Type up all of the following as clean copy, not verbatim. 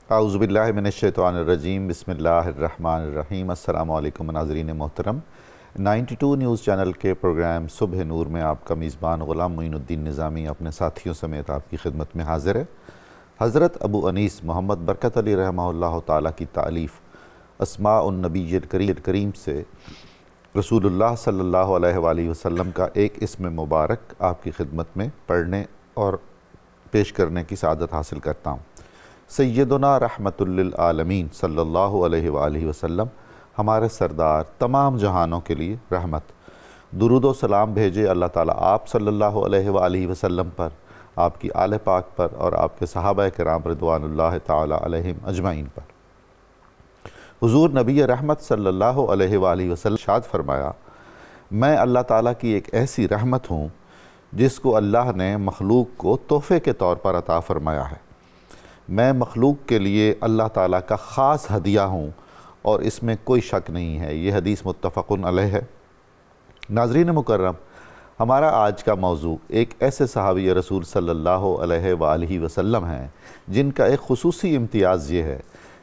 اعوذ باللہ من الشیطان الرجیم، بسم اللہ الرحمن الرحیم۔ السلام علیکم ناظرین محترم۔ 92 نیوز چینل کے پروگرام صبح نور میں آپ کا میزبان غلام معین الدین نظامی اپنے ساتھیوں سمیت آپ کی خدمت میں حاضر ہے۔ حضرت ابو انیس محمد برکت علی رحمہ اللہ تعالیٰ کی تالیف اسماء النبی کریم سے رسول اللہ صلی اللہ علیہ وآلہ وسلم کا ایک اسم مبارک آپ کی خدمت میں پڑھنے اور پیش کرنے کی سعادت حاصل کرتا ہوں۔ سیدنا رحمت للعالمین صلی اللہ علیہ وآلہ وسلم ہمارے سردار تمام جہانوں کے لیے رحمت۔ درود و سلام بھیجے اللہ تعالیٰ آپ صلی اللہ علیہ وآلہ وسلم پر، آپ کی آل پاک پر اور آپ کے صحابہ کرام رضوان اللہ تعالیٰ علیہم اجمعین پر۔ حضور نبی رحمت صلی اللہ علیہ وآلہ وسلم ارشاد فرمایا، میں اللہ تعالیٰ کی ایک ایسی رحمت ہوں جس کو اللہ نے مخلوق کو تحفے کے طور پر عطا فرمایا ہے۔ میں مخلوق کے لیے اللہ تعالیٰ کا خاص ہدیہ ہوں اور اس میں کوئی شک نہیں ہے۔ یہ حدیث متفق علیہ ہے۔ ناظرین مکرم، ہمارا آج کا موضوع ایک ایسے صحابی رسول صلی اللہ علیہ وآلہ وسلم ہیں جن کا ایک خصوصی امتیاز یہ ہے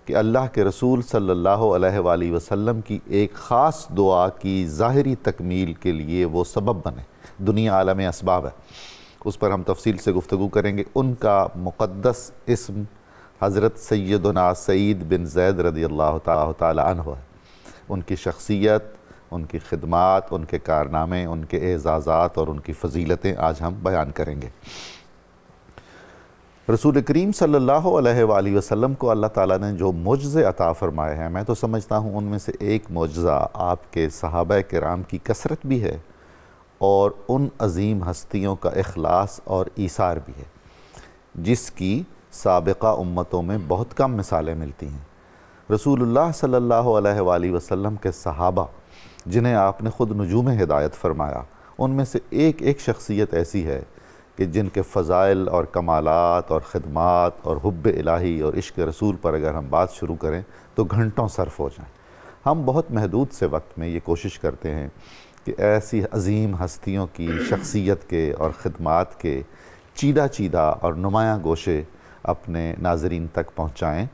کہ اللہ کے رسول صلی اللہ علیہ وآلہ وسلم کی ایک خاص دعا کی ظاہری تکمیل کے لیے وہ سبب بنے۔ دنیا عالم اسباب ہے، اس پر ہم تفصیل سے گفتگو کریں گے۔ ان کا مقدس اسم حضرت سیدنا سعید بن زید رضی اللہ تعالیٰ عنہ ہے۔ ان کی شخصیت، ان کی خدمات، ان کے کارنامے، ان کے اعزازات اور ان کی فضیلتیں آج ہم بیان کریں گے۔ رسول کریم صلی اللہ علیہ وآلہ وسلم کو اللہ تعالیٰ نے جو معجزے عطا فرمائے ہیں، میں تو سمجھتا ہوں ان میں سے ایک معجزہ آپ کے صحابہ کرام کی کثرت بھی ہے اور ان عظیم ہستیوں کا اخلاص اور ایثار بھی ہے جس کی سابقہ امتوں میں بہت کم مثالیں ملتی ہیں۔ رسول اللہ صلی اللہ علیہ وآلہ وسلم کے صحابہ جنہیں آپ نے خود نجوم ہدایت فرمایا، ان میں سے ایک ایک شخصیت ایسی ہے کہ جن کے فضائل اور کمالات اور خدمات اور حب الہی اور عشق رسول پر اگر ہم بات شروع کریں تو گھنٹوں صرف ہو جائیں۔ ہم بہت محدود سے وقت میں یہ کوشش کرتے ہیں کہ ایسی عظیم ہستیوں کی شخصیت کے اور خدمات کے چیدہ چیدہ اور نمایاں گوشے اپنے ناظرین تک پہنچائیں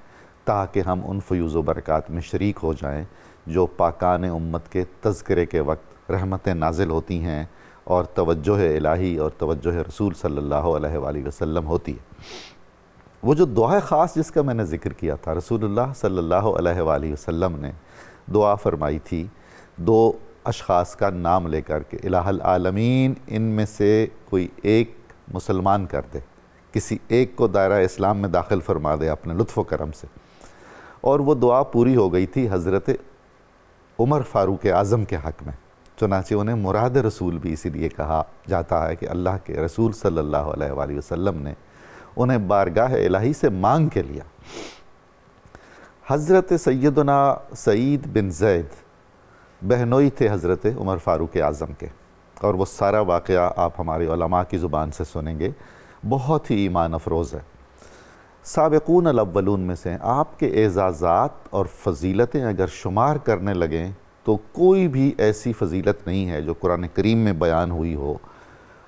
تاکہ ہم ان فیوز و برکات میں شریک ہو جائیں جو پاکان امت کے تذکرے کے وقت رحمتیں نازل ہوتی ہیں اور توجہ الہی اور توجہ رسول صلی اللہ علیہ وآلہ وسلم ہوتی ہے۔ وہ جو دعا خاص جس کا میں نے ذکر کیا تھا، رسول اللہ صلی اللہ علیہ وآلہ وسلم نے دعا فرمائی تھی دو اشخاص کا نام لے کر کے، الہ العالمین ان میں سے کوئی ایک مسلمان کر دے، کسی ایک کو دائرہ اسلام میں داخل فرما دے اپنے لطف و کرم سے۔ اور وہ دعا پوری ہو گئی تھی حضرت عمر فاروق اعظم کے حق میں، چنانچہ انہیں مراد رسول بھی اسی لیے کہا جاتا ہے کہ اللہ کے رسول صلی اللہ علیہ وآلہ وسلم نے انہیں بارگاہ الہی سے مانگ کے لیا۔ حضرت سیدنا سعید بن زید بہنوئی تھے حضرت عمر فاروق اعظم کے، اور وہ سارا واقعہ آپ ہمارے علماء کی زبان سے سنیں گے، بہت ہی ایمان افروز ہے۔ سابقون الاولون میں سے آپ کے اعزازات اور فضیلتیں اگر شمار کرنے لگیں تو کوئی بھی ایسی فضیلت نہیں ہے جو قرآن کریم میں بیان ہوئی ہو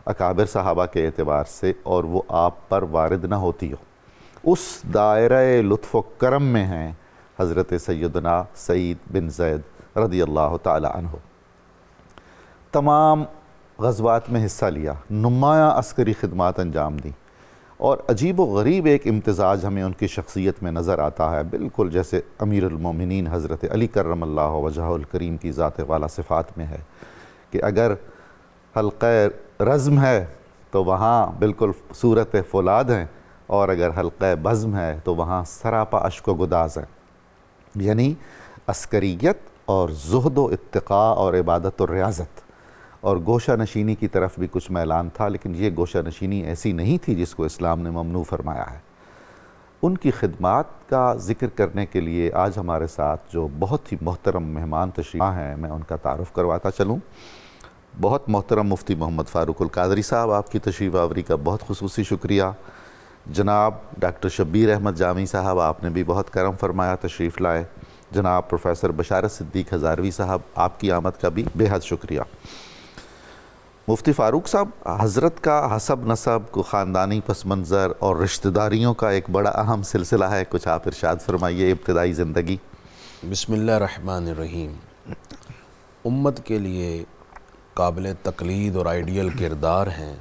اکابر صحابہ کے اعتبار سے اور وہ آپ پر وارد نہ ہوتی ہو۔ اس دائرہ لطف و کرم میں ہیں حضرت سیدنا سعید بن زید رضی اللہ تعالی عنہ۔ تمام غزوات میں حصہ لیا، نمایاں عسکری خدمات انجام دیں، اور عجیب و غریب ایک امتزاج ہمیں ان کی شخصیت میں نظر آتا ہے، بالکل جیسے امیر المومنین حضرت علی کرم اللہ وجہہ الکریم کی ذات والا صفات میں ہے کہ اگر حلقہ رزم ہے تو وہاں بالکل صورت فولاد ہیں، اور اگر حلقہ بزم ہے تو وہاں سراپا اشک و گداز ہیں۔ یعنی عسکریت اور زہد و اتقاء اور عبادت و ریاضت اور گوشہ نشینی کی طرف بھی کچھ میلان تھا، لیکن یہ گوشہ نشینی ایسی نہیں تھی جس کو اسلام نے ممنوع فرمایا ہے۔ ان کی خدمات کا ذکر کرنے کے لیے آج ہمارے ساتھ جو بہت ہی محترم مہمان تشریف ہیں، میں ان کا تعارف کرواتا چلوں۔ بہت محترم مفتی محمد فاروق القادری صاحب، آپ کی تشریف آوری کا بہت خصوصی شکریہ۔ جناب ڈاکٹر شبیر احمد جامی صاحب، آپ نے بھی بہت کرم فرمایا، تشریف لائے۔ جناب پروفیسر بشارت صدیق ہزاروی صاحب، آپ کی آمد کا بھی بے حد شکریہ۔ مفتی فاروق صاحب، حضرت کا حسب نسب کو خاندانی پس منظر اور رشتہ داریوں کا ایک بڑا اہم سلسلہ ہے، کچھ آپ ارشاد فرمائیے ابتدائی زندگی۔ بسم اللہ الرحمن الرحیم۔ امت کے لیے قابل تقلید اور آئیڈیل کردار ہیں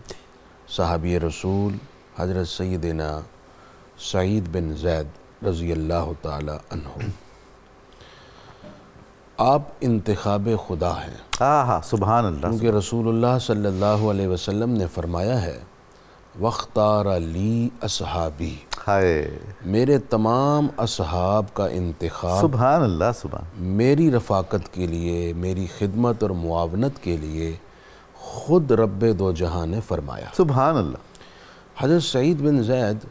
صحابی رسول حضرت سیدنا سعید بن زید رضی اللہ تعالی عنہ۔ آپ انتخاب خدا ہیں، سبحان اللہ، کیونکہ رسول اللہ صلی اللہ علیہ وسلم نے فرمایا ہے وَاخْتَارَ لِي اصحابی، میرے تمام اصحاب کا انتخاب سبحان اللہ، سبحان میری رفاقت کے لیے، میری خدمت اور معاونت کے لیے خود رب دو جہاں نے فرمایا۔ سبحان اللہ۔ حضرت سعید بن زید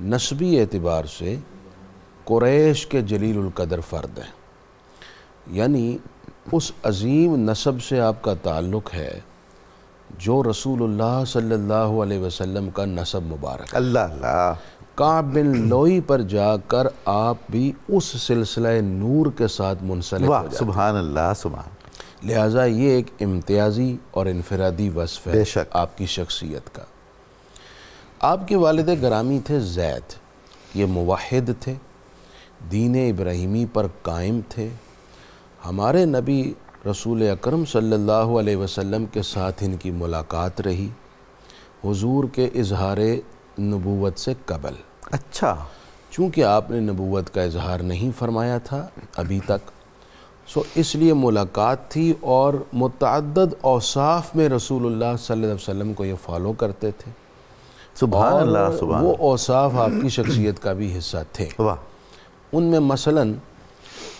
نسبی اعتبار سے قریش کے جلیل القدر فرد ہیں، یعنی اس عظیم نسب سے آپ کا تعلق ہے جو رسول اللہ صلی اللہ علیہ وسلم کا نسب مبارک ہے۔ اللہ اللہ۔ کعب بن لوئی پر جا کر آپ بھی اس سلسلہ نور کے ساتھ منسلک ہو جاتے ہیں۔ سبحان اللہ، سبحان۔ لہٰذا یہ ایک امتیازی اور انفرادی وصف ہے بے شک آپ کی شخصیت کا۔ آپ کے والد گرامی تھے زید، یہ موحد تھے، دین ابراہیمی پر قائم تھے۔ ہمارے نبی رسول اکرم صلی اللہ علیہ وسلم کے ساتھ ان کی ملاقات رہی حضور کے اظہار نبوت سے قبل۔ اچھا، چونکہ آپ نے نبوت کا اظہار نہیں فرمایا تھا ابھی تک، سو اس لیے ملاقات تھی، اور متعدد اوصاف میں رسول اللہ صلی اللہ علیہ وسلم کو یہ فالو کرتے تھے۔ سبحان اللہ، سبحان۔ وہ اوصاف آپ کی شخصیت کا بھی حصہ تھے۔ ان میں مثلاً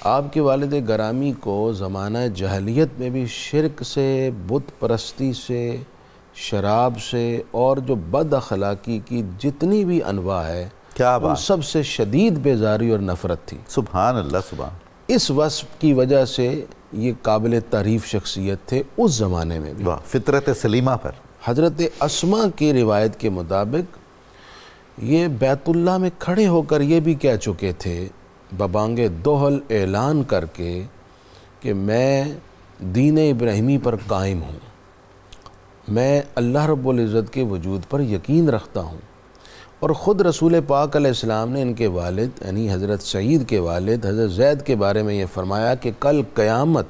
آپ کے والد گرامی کو زمانہ جاہلیت میں بھی شرک سے، بت پرستی سے، شراب سے اور جو بد اخلاقی کی جتنی بھی انواع ہے، ان سب سے شدید بیزاری اور نفرت تھی۔ سبحان اللہ، سبحان۔ اس وصف کی وجہ سے یہ قابل تعریف شخصیت تھے اس زمانے میں بھی۔ فطرت سلیمہ پر۔ حضرت اسما کی روایت کے مطابق یہ بیت اللہ میں کھڑے ہو کر یہ بھی کہہ چکے تھے ببانگ دوہل اعلان کر کے کہ میں دین ابراہیمی پر قائم ہوں، میں اللہ رب العزت کے وجود پر یقین رکھتا ہوں۔ اور خود رسول پاک علیہ السلام نے ان کے والد یعنی حضرت سعید کے والد حضرت زید کے بارے میں یہ فرمایا کہ کل قیامت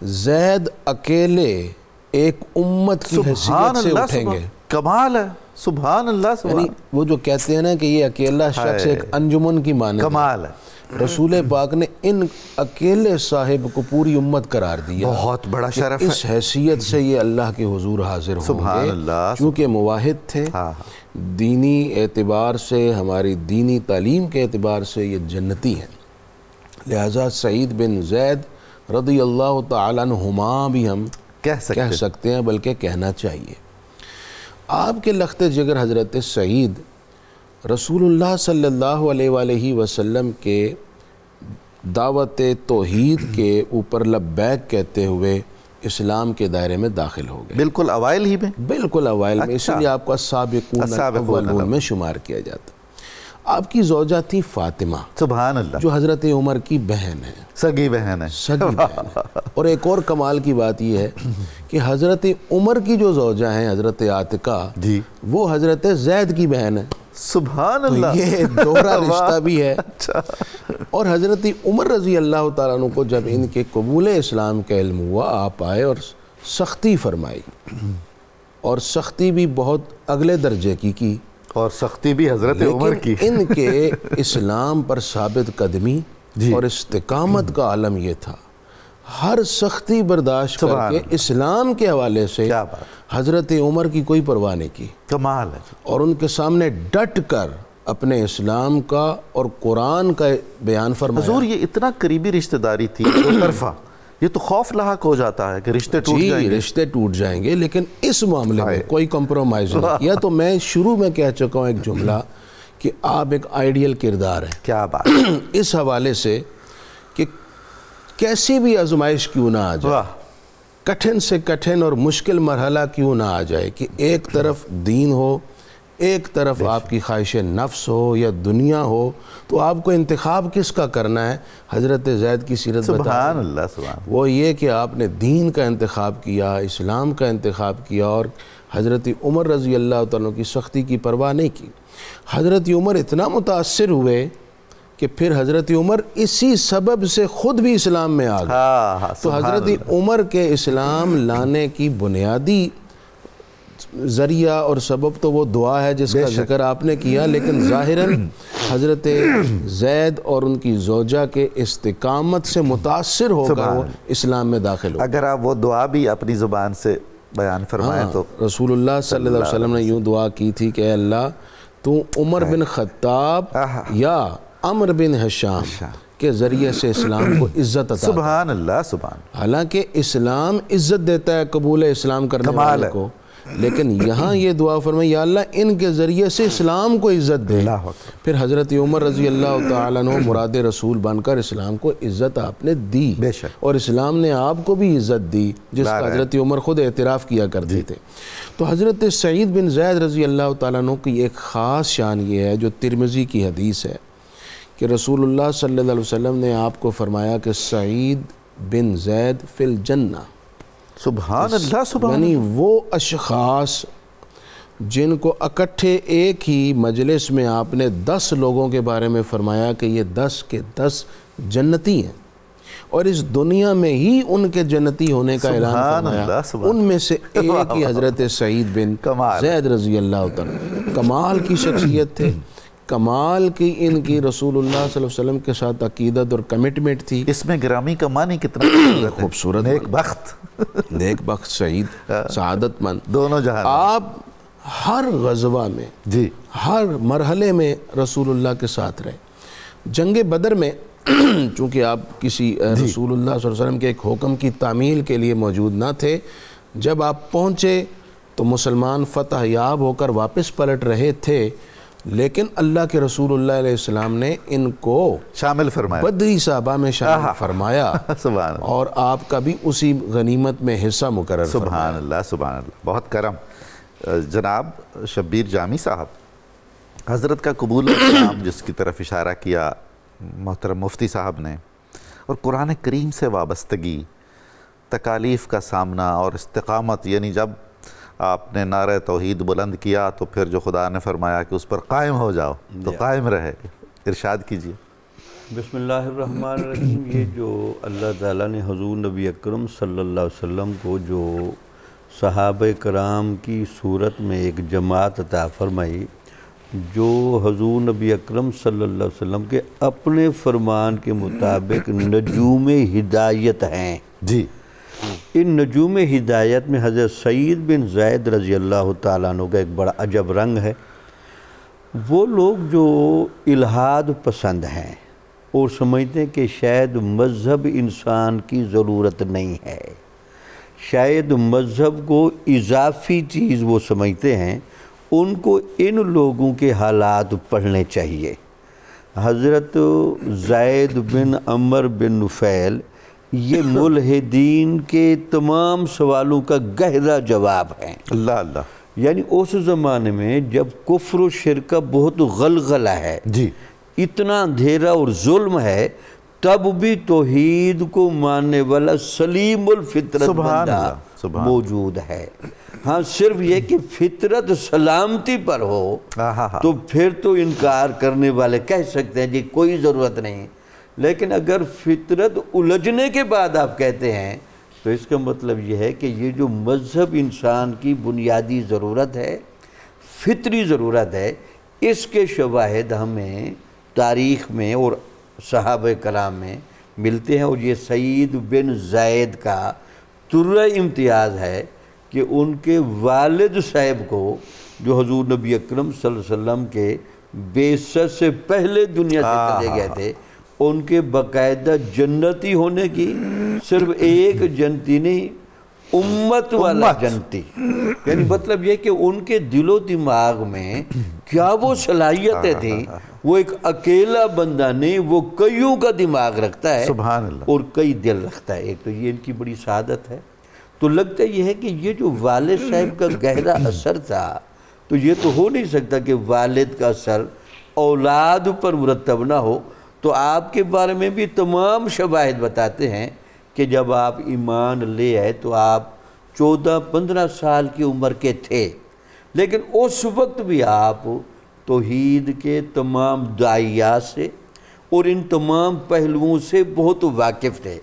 زید اکیلے ایک امت کی حیثیت سے اٹھیں گے۔ کمال ہے، سبحان اللہ، سبحان۔ یعنی وہ جو کہتے ہیں نا کہ یہ اکیلا شخص ایک انجمن کی مانند ہے، کمال ہے۔ رسول پاک نے ان اکیلے صاحب کو پوری امت قرار دیا۔ بہت بڑا شرف ہے۔ اس حیثیت سے یہ اللہ کے حضور حاضر ہوں گے، سبحان اللہ، چونکہ موحد تھے، دینی اعتبار سے، ہماری دینی تعلیم کے اعتبار سے یہ جنتی ہیں۔ لہٰذا سعید بن زید رضی اللہ تعالیٰ عنہما بھی ہم کہہ سکتے ہیں، بلکہ کہنا چاہیے۔ آپ کے لخت جگر حضرت سعید رسول اللہ صلی اللہ علیہ وآلہ وسلم کے دعوت توحید کے اوپر لبیک کہتے ہوئے اسلام کے دائرے میں داخل ہو گئے، بالکل اوائل ہی میں، بالکل اوائل میں، اس لیے آپ کو السابقون الاولون میں شمار کیا جاتا۔ آپ کی زوجہ تھی فاطمہ، سبحان اللہ، جو حضرت عمر کی بہن ہے، سگی بہن ہے، سگی بہن ہے۔ اور ایک اور کمال کی بات یہ ہے کہ حضرت عمر کی جو زوجہ ہیں حضرت عاتقہ، وہ حضرت زید کی بہن ہے۔ سبحان اللہ، یہ دوہرا رشتہ بھی ہے۔ اور حضرت عمر رضی اللہ تعالیٰ عنہ کو جب ان کے قبول اسلام کا علم ہوا، آپ آئے اور سختی فرمائی، اور سختی بھی بہت اگلے درجے کی، اور سختی بھی حضرت عمر کی۔ ان کے اسلام پر ثابت قدمی اور استقامت کا عالم یہ تھا، ہر سختی برداشت کر کے اسلام کے حوالے سے حضرت عمر کی کوئی پرواہ نہیں کی۔ کمال ہے۔ اور ان کے سامنے ڈٹ کر اپنے اسلام کا اور قرآن کا بیان فرمایا۔ حضور یہ اتنا قریبی رشتہ داری تھی دو طرفہ، یہ تو خوف لاحق ہو جاتا ہے کہ رشتے ٹوٹ جائیں گے۔ رشتے ٹوٹ جائیں گے، لیکن اس معاملے میں کوئی کمپرومائز نہیں کیا۔ تو میں شروع میں کہہ چکا ہوں ایک جملہ کہ آپ ایک آئیڈیل کردار ہیں۔ کیا بات! اس حوالے سے کہ کیسی بھی آزمائش کیوں نہ آ جائے، کٹھن سے کٹھن اور مشکل مرحلہ کیوں نہ آ جائے، کہ ایک طرف دین ہو، ایک طرف آپ کی خواہش نفس ہو یا دنیا ہو تو آپ کو انتخاب کس کا کرنا ہے؟ حضرت زید کی سیرت سبحان اللہ سبحان اللہ. وہ یہ کہ آپ نے دین کا انتخاب کیا، اسلام کا انتخاب کیا، اور حضرت عمر رضی اللہ تعالیٰ کی سختی کی پرواہ نہیں کی. حضرت عمر اتنا متاثر ہوئے کہ پھر حضرت عمر اسی سبب سے خود بھی اسلام میں آ گئے. تو حضرت عمر کے اسلام لانے کی بنیادی ذریعہ اور سبب تو وہ دعا ہے جس کا ذکر آپ نے کیا، لیکن ظاہراً حضرت زید اور ان کی زوجہ کے استقامت سے متاثر ہو کر وہ اسلام میں داخل ہو. اگر آپ وہ دعا بھی اپنی زبان سے بیان فرمائیں تو. رسول اللہ صلی اللہ علیہ وسلم نے یوں دعا کی تھی کہ اے اللہ تو عمر بن خطاب یا عمر بن حشام کے ذریعے سے اسلام کو عزت عطا. سبحان اللہ سبحان. حالانکہ اسلام عزت دیتا ہے قبول اسلام کرنے والے کو، لیکن یہاں یہ دعا فرمائی یا اللہ ان کے ذریعے سے اسلام کو عزت دے. پھر حضرت عمر رضی اللہ تعالیٰ عنہ مراد رسول بن کر اسلام کو عزت آپ نے دی، اور اسلام نے آپ کو بھی عزت دی جس کا حضرت عمر خود اعتراف کیا کرتے تھے. تو حضرت سعید بن زید رضی اللہ تعالیٰ عنہ کی ایک خاص شان یہ ہے جو ترمذی کی حدیث ہے کہ رسول اللہ صلی اللہ علیہ وسلم نے آپ کو فرمایا کہ سعید بن زید فی الجنہ. سبحان اللہ سبحان. یعنی وہ اشخاص جن کو اکٹھے ایک ہی مجلس میں آپ نے 10 لوگوں کے بارے میں فرمایا کہ یہ 10 کے 10 جنتی ہیں، اور اس دنیا میں ہی ان کے جنتی ہونے کا اعلان فرمایا. ان میں سے ایک ہی حضرت سعید بن زید رضی اللہ تعالیٰ. کمال کی شخصیت تھے، کمال کی ان کی رسول اللہ صلی اللہ علیہ وسلم کے ساتھ عقیدت اور کمٹمنٹ تھی. اس میں گرامی کا معنی کتنا خوبصورت، نیک بخت، نیک بخت، سعید، سعادت مند دونوں جہاں. آپ ہر غزوہ میں جی ہر مرحلے میں رسول اللہ کے ساتھ رہے. جنگ بدر میں چونکہ آپ کسی رسول اللہ صلی اللہ علیہ وسلم کے ایک حکم کی تعمیل کے لیے موجود نہ تھے، جب آپ پہنچے تو مسلمان فتح یاب ہو کر واپس پلٹ رہے تھے، لیکن اللہ کے رسول اللہ علیہ السلام نے ان کو شامل فرمایا، بدری صحابہ میں شامل فرمایا، سبحان اللہ. اور آپ کا بھی اسی غنیمت میں حصہ مقرر فرمایا. سبحان اللہ سبحان اللہ. بہت کرم. جناب شبیر جامی صاحب، حضرت کا قبول اسلام جس کی طرف اشارہ کیا محترم مفتی صاحب نے، اور قرآن کریم سے وابستگی، تکالیف کا سامنا اور استقامت، یعنی جب آپ نے نعرہ توحید بلند کیا تو پھر جو خدا نے فرمایا کہ اس پر قائم ہو جاؤ تو قائم رہے. ارشاد کیجئے. بسم اللہ الرحمن الرحیم. یہ جو اللہ تعالیٰ نے حضور نبی اکرم صلی اللہ علیہ وسلم کو جو صحابہ کرام کی صورت میں ایک جماعت عطا فرمائی، جو حضور نبی اکرم صلی اللہ علیہ وسلم کے اپنے فرمان کے مطابق نجوم ہدایت ہیں. جی. ان نجوم ہدایت میں حضرت سعید بن زید رضی اللہ تعالیٰ عنہ کا ایک بڑا عجب رنگ ہے. وہ لوگ جو الہاد پسند ہیں اور سمجھتے ہیں کہ شاید مذہب انسان کی ضرورت نہیں ہے، شاید مذہب کو اضافی چیز وہ سمجھتے ہیں، ان کو ان لوگوں کے حالات پڑھنے چاہیے. حضرت زید بن عمر بن نفیل یہ ملحدین کے تمام سوالوں کا گہرا جواب ہیں. اللہ اللہ. یعنی اس زمانے میں جب کفر و شرک کا بہت غلغلہ ہے، جی، اتنا اندھیرا اور ظلم ہے، تب بھی توحید کو ماننے والا سلیم الفطرت بندہ موجود ہے. ہاں صرف یہ کہ فطرت سلامتی پر ہو تو پھر تو انکار کرنے والے کہہ سکتے ہیں جی کوئی ضرورت نہیں، لیکن اگر فطرت الجھنے کے بعد آپ کہتے ہیں تو اس کا مطلب یہ ہے کہ یہ جو مذہب انسان کی بنیادی ضرورت ہے، فطری ضرورت ہے، اس کے شواہد ہمیں تاریخ میں اور صحابہ کرام میں ملتے ہیں. اور یہ سعید بن زید کا ترہ امتیاز ہے کہ ان کے والد صاحب کو جو حضور نبی اکرم صلی اللہ علیہ وسلم کے بعثت سے پہلے دنیا سے چلے گئے تھے، ان کے باقاعدہ جنتی ہونے کی صرف ایک جنتی نہیں، امت والا جنتی. یعنی مطلب یہ کہ ان کے دل و دماغ میں کیا وہ صلاحیتیں تھیں. وہ ایک اکیلا بندہ نہیں، وہ کئیوں کا دماغ رکھتا ہے، سبحان اللہ، اور کئی دل رکھتا ہے. ایک تو یہ ان کی بڑی سعادت ہے. تو لگتا یہ ہے کہ یہ جو والد صاحب کا گہرا اثر تھا تو یہ تو ہو نہیں سکتا کہ والد کا سر اولاد پر مرتب نہ ہو. تو آپ کے بارے میں بھی تمام شواہد بتاتے ہیں کہ جب آپ ایمان لے آئے تو آپ 14-15 سال کی عمر کے تھے، لیکن اس وقت بھی آپ توحید کے تمام داعیات سے اور ان تمام پہلوؤں سے بہت واقف تھے.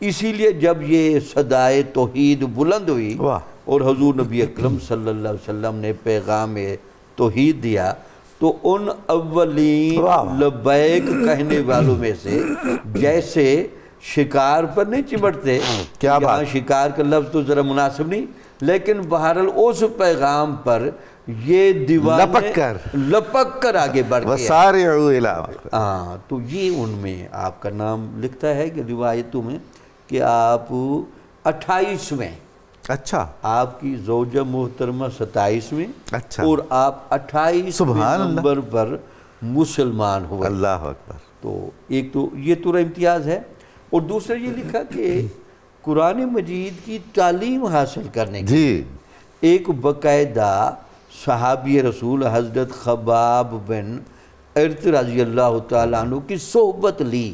اسی لیے جب یہ صدائے توحید بلند ہوئی اور حضور نبی اکرم صلی اللہ علیہ وسلم نے پیغام توحید دیا تو ان اولین لبیک کہنے والوں میں سے، جیسے شکار پر نہیں چمٹتے، یہاں شکار کا لفظ تو ذرا مناسب نہیں، لیکن بہرحال اس پیغام پر یہ دیوانے لپک کر آگے بڑھ گیا. تو یہ ان میں آپ کا نام لکھتا ہے کہ روایتوں میں کہ آپ 28ویں، اچھا آپ کی زوجہ محترمہ 27ویں، اور آپ 28ویں نمبر پر مسلمان ہوئے. اللہ اکبر. تو ایک تو یہ تو امتیاز ہے، اور دوسرا یہ لکھا کہ قرآن مجید کی تعلیم حاصل کرنے کی ایک باقاعدہ صحابی رسول حضرت خباب بن ارت رضی اللہ تعالیٰ عنہ کی صحبت لی،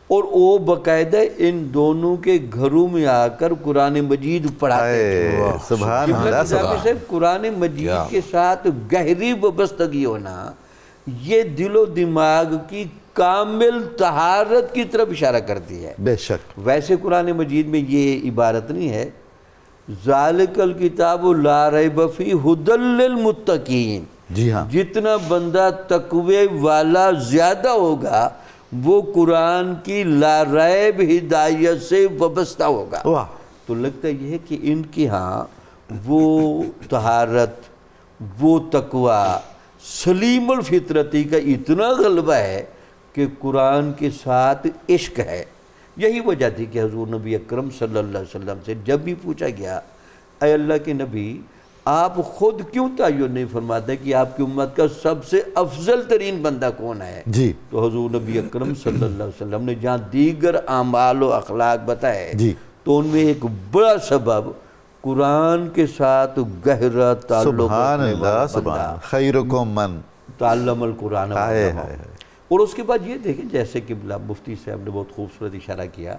اور وہ باقاعدہ ان دونوں کے گھروں میں آ کر قرآن مجید پڑھاتے تھے. سبحان اللہ. قرآن مجید کے ساتھ گہری وابستگی ہونا یہ دل و دماغ کی کامل طہارت کی طرف اشارہ کرتی ہے. بے شک. ویسے قرآن مجید میں یہ عبارت نہیں ہے ذالک الکتاب لا ریب فیہ ھدی للمتقین. جی ہاں، جتنا بندہ تقوی والا زیادہ ہوگا وہ قرآن کی لا ریب ہدایت سے وابستہ ہوگا. تو لگتا یہ ہے کہ ان کے ہاں وہ طہارت، وہ تقوی، سلیم الفطرتی کا اتنا غلبہ ہے کہ قرآن کے ساتھ عشق ہے. یہی وجہ تھی کہ حضور نبی اکرم صلی اللہ علیہ وسلم سے جب بھی پوچھا گیا اے اللہ کے نبی آپ خود کیوں تعین نہیں فرماتے کہ آپ کی امت کا سب سے افضل ترین بندہ کون ہے، تو حضور نبی اکرم صلی اللہ علیہ وسلم نے جہاں دیگر اعمال و اخلاق بتائے تو ان میں ایک بڑا سبب قرآن کے ساتھ گہرا تعلق. سبحان اللہ. سبحان خیرکم من تعلم القرآن. اور اس کے بعد یہ دیکھیں جیسے کہ مفتی صاحب نے بہت خوبصورت اشارہ کیا،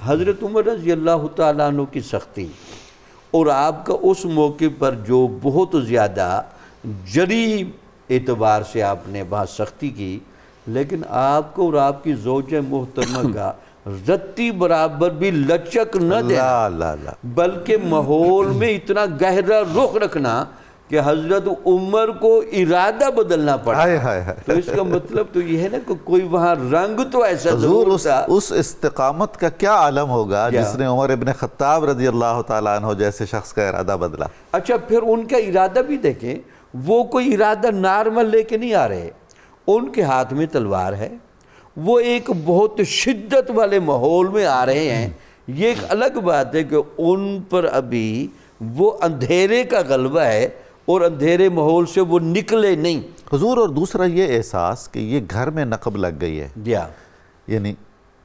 حضرت عمر رضی اللہ تعالیٰ عنہ کی سختی اور آپ کا اس موقع پر جو بہت زیادہ جری اعتبار سے آپ نے وہاں سختی کی، لیکن آپ کو اور آپ کی زوجہ محترمہ کا رتی برابر بھی لچک نہ دینا، بلکہ ماحول میں اتنا گہرا رخ رکھنا کہ حضرت عمر کو ارادہ بدلنا پڑا. تو اس کا مطلب تو یہ ہے نا کہ کوئی وہاں رنگ تو ایسا ضرور تھا. اس استقامت کا کیا عالم ہوگا جس نے عمر ابن خطاب رضی اللہ تعالیٰ عنہ جیسے شخص کا ارادہ بدلا. اچھا پھر ان کا ارادہ بھی دیکھیں، وہ کوئی ارادہ نارمل لے کے نہیں آ رہے، ان کے ہاتھ میں تلوار ہے، وہ ایک بہت شدت والے ماحول میں آ رہے ہیں. یہ ایک الگ بات ہے کہ ان پر ابھی وہ اندھیرے کا غلبہ ہے اور اندھیرے ماحول سے وہ نکلے نہیں. حضور اور دوسرا یہ احساس کہ یہ گھر میں نقب لگ گئی ہے، یعنی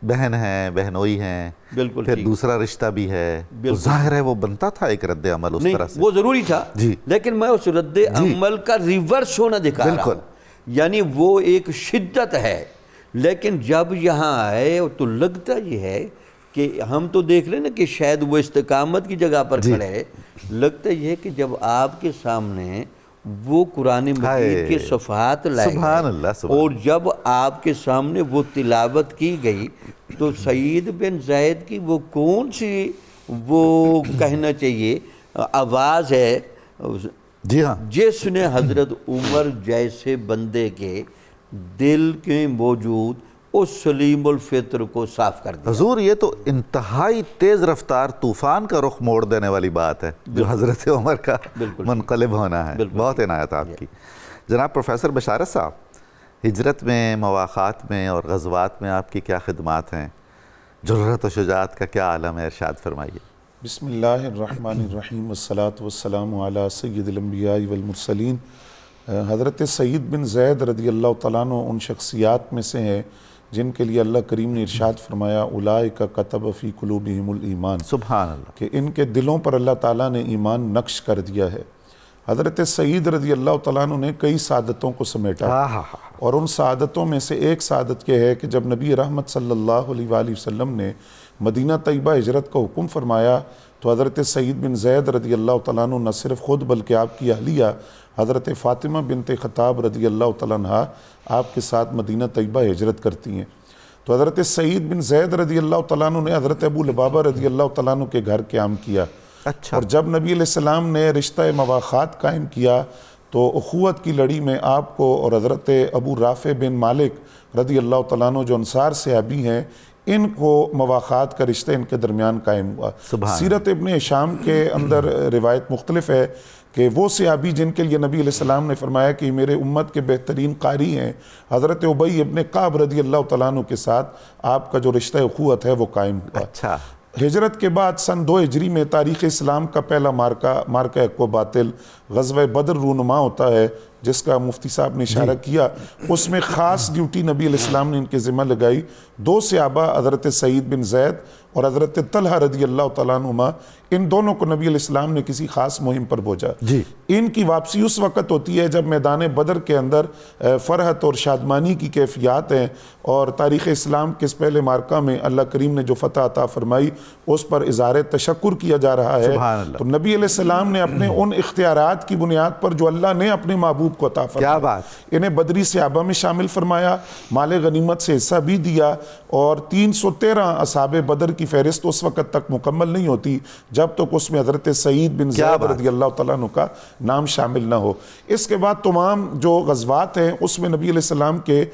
بہن ہیں، بہنوئی ہیں، بالکل پھر دوسرا رشتہ بھی ہے، تو ظاہر ہے وہ بنتا تھا ایک رد عمل اس طرح سے. وہ ضروری تھا، لیکن میں اس رد عمل کا ریورس ہونا دکھا رہا ہوں. یعنی وہ ایک شدت ہے، لیکن جب یہاں آئے تو لگتا یہ ہے کہ ہم تو دیکھ رہے ہیں نا کہ شاید وہ استقامت کی جگہ پر کھڑے ہیں. لگتا یہ ہے کہ جب آپ کے سامنے وہ قرآن مجید کے صفحات لائے گئے اور جب آپ کے سامنے وہ تلاوت کی گئی تو سعید بن زید کی وہ کون سی وہ کہنا چاہیے آواز ہے جس نے حضرت عمر جیسے بندے کے دل کے موجود اس سلیم الفطر کو صاف کر دیا. حضور یہ تو انتہائی تیز رفتار طوفان کا رخ موڑ دینے والی بات ہے جو حضرت عمر کا منقلب ہونا ہے. بہت عنایت آپ کی. جناب پروفیسر بشارت صاحب، ہجرت میں، مواخات میں اور غزوات میں آپ کی کیا خدمات ہیں؟ جرأت و شجاعت کا کیا عالم ہے، ارشاد فرمائیے. بسم اللہ الرحمن الرحیم، والصلاة والسلام علی سید الانبیاء والمرسلین. حضرت سعید بن زید رضی اللہ تعالیٰ عنہ ان شخصیات میں سے ہیں جن کے لیے اللہ کریم نے ارشاد فرمایا اولئک کتب فی قلوبہم الایمان. سبحان اللہ. کہ ان کے دلوں پر اللہ تعالیٰ نے ایمان نقش کر دیا ہے. حضرت سعید رضی اللہ تعالیٰ عنہ نے کئی سعادتوں کو سمیٹا، اور ان سعادتوں میں سے ایک سعادت یہ ہے کہ جب نبی رحمت صلی اللہ علیہ وآلہ وسلم نے مدینہ طیبہ ہجرت کا حکم فرمایا تو حضرت سعید بن زید رضی اللہ تعالیٰ عنہ نہ صرف خود بلکہ آپ کی اہلیہ حضرت فاطمہ بنت خطاب رضی اللہ تعالیٰ عنہ آپ کے ساتھ مدینہ طیبہ ہجرت کرتی ہیں۔ تو حضرت سعید بن زید رضی اللہ تعالیٰ عنہ نے حضرت ابو لبابہ رضی اللہ تعالیٰ عنہ کے گھر قیام کیا، اور جب نبی علیہ السلام نے رشتہ مواخات قائم کیا تو اخوت کی لڑی میں آپ کو اور حضرت ابو رافع بن مالک رضی اللہ تعالیٰ عنہ جو انصار صحابی ہیں، ان کو مواخات کا رشتہ ان کے درمیان قائم ہوا۔ سیرت ابن ہشام کے اندر روایت مختلف ہے کہ وہ صحابی جن کے لیے نبی علیہ السلام نے فرمایا کہ میرے امت کے بہترین قاری ہیں، حضرت ابی ابن کعب رضی اللہ تعالیٰ عنہ کے ساتھ آپ کا جو رشتہ اخوت ہے وہ قائم ہوا۔ ہجرت کے بعد سن 2 ہجری میں تاریخ اسلام کا پہلا مارکہ حق و باطل غزوہ بدر رونما ہوتا ہے، جس کا مفتی صاحب نے اشارہ کیا۔ اس میں خاص ڈیوٹی نبی علیہ السلام نے ان کے ذمہ لگائی۔ 2 صحابہ حضرت سعید بن زید اور حضرت طلحہ رضی اللہ تعالیٰ عنہما، ان دونوں کو نبی علیہ السلام نے کسی خاص مہم پر بھیجا۔ ان کی واپسی اس وقت ہوتی ہے جب میدان بدر کے اندر فرحت اور شادمانی کی کیفیات ہیں، اور تاریخ اسلام کے اس پہلے مارکہ میں اللہ کریم نے جو فتح عطا فرمائی اس پر اظہار تشکر کیا جا رہا ہے۔ تو نبی علیہ السلام نے اپنے ان اختیارات کی بنیاد پر جو اللہ نے اپنے محبوب کو عطا فرمایا، انہیں بدری صحابہ میں شامل فرمایا، مال غنیمت سے حصہ بھی دیا، اور 313 اصحاب بدر کی فہرست اس وقت تک مکمل نہیں ہوتی جب تک اس میں حضرت سعید بن زید رضی اللہ تعالیٰ عنہ کا نام شامل نہ ہو۔ اس کے بعد تمام جو غزوات ہیں اس میں نبی علیہ السلام کے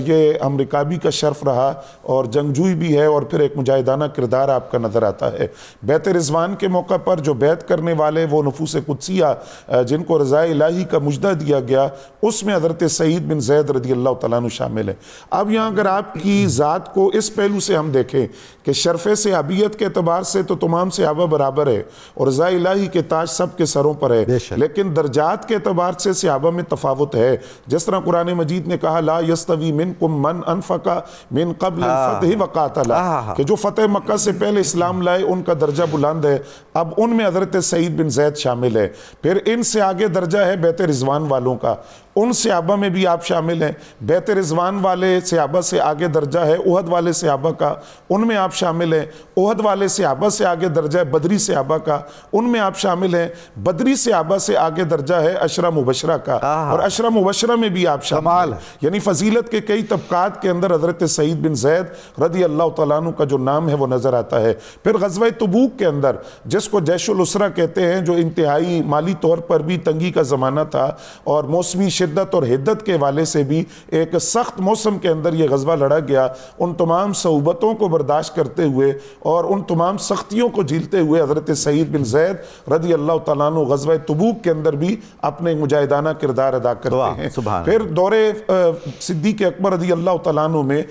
یہ امرکابی کا شرف رہا، اور جنگجوئی بھی ہے، اور پھر ایک مجاہدانہ کردار آپ کا نظر آتا ہے۔ بیعت رضوان کے موقع پر جو بیعت کرنے والے وہ نفوس قدسیہ جن کو رضا الہی کا مجدہ دیا گیا، اس میں حضرت سعید بن زید رضی اللہ تعالیٰ عنہ شامل ہے۔ اب یہاں اگر آپ کی ذات کو اس پہلو سے ہم دیکھیں کہ شرف صحابیت کے اعتبار سے تو تمام صحابہ برابر ہے، اور رضا الہی کے تاج سب کے سروں پر ہے، لیکن درجات کے اعتبار سے صحابہ میں تفاوت ہے۔ جس طرح قرآن مجید نے کہا لا یستوی منکم من انفق من قبل الفتح وقاتل، کہ جو فتح مکہ سے پہلے اسلام لائے ان کا درجہ بلند ہے۔ اب ان میں حضرت سعید بن زید شامل ہے۔ پھر ان سے آگے درجہ ہے بیعت رضوان والوں کا، ان صحابہ میں بھی آپ شامل ہیں۔ بیعت رضوان والے صحابہ سے آگے درجہ ہے احد والے صحابہ کا، ان میں آپ شامل ہیں۔ احد والے صحابہ سے آگے درجہ ہے بدری صحابہ کا، ان میں آپ شامل ہیں۔ بدری صحابہ سے آگے درجہ ہے عشرہ مبشرہ کا، اور عشرہ مبشرہ میں بھی آپ شامل ہیں۔ یعنی فضیلت کے کئی طبقات کے اندر حضرت سعید بن زید رضی اللہ تعالیٰ عنہ کا جو نام ہے وہ نظر آتا ہے۔ پھر غزوہ تبوک کے اندر، جس کو جیش الاسرہ کہتے ہیں، جو انتہائی مالی طور پر بھی تنگی کا زمانہ تھا، اور موسمی شدت اور حدت کے حوالے سے بھی ایک سخت موسم کے اندر یہ غزوہ لڑا گیا، ان تمام صعوبتوں کو برداشت کرتے ہوئے اور ان تمام سختیوں کو جھیلتے ہوئے حضرت سعید بن زید رضی اللہ تعالیٰ عنہ غزوہ تبوک کے اندر بھی اپنے مجاہدانہ کردار ادا کرتے ہیں۔ پھر دور صدیق اکبر رضی اللہ تعالیٰ عنہ میں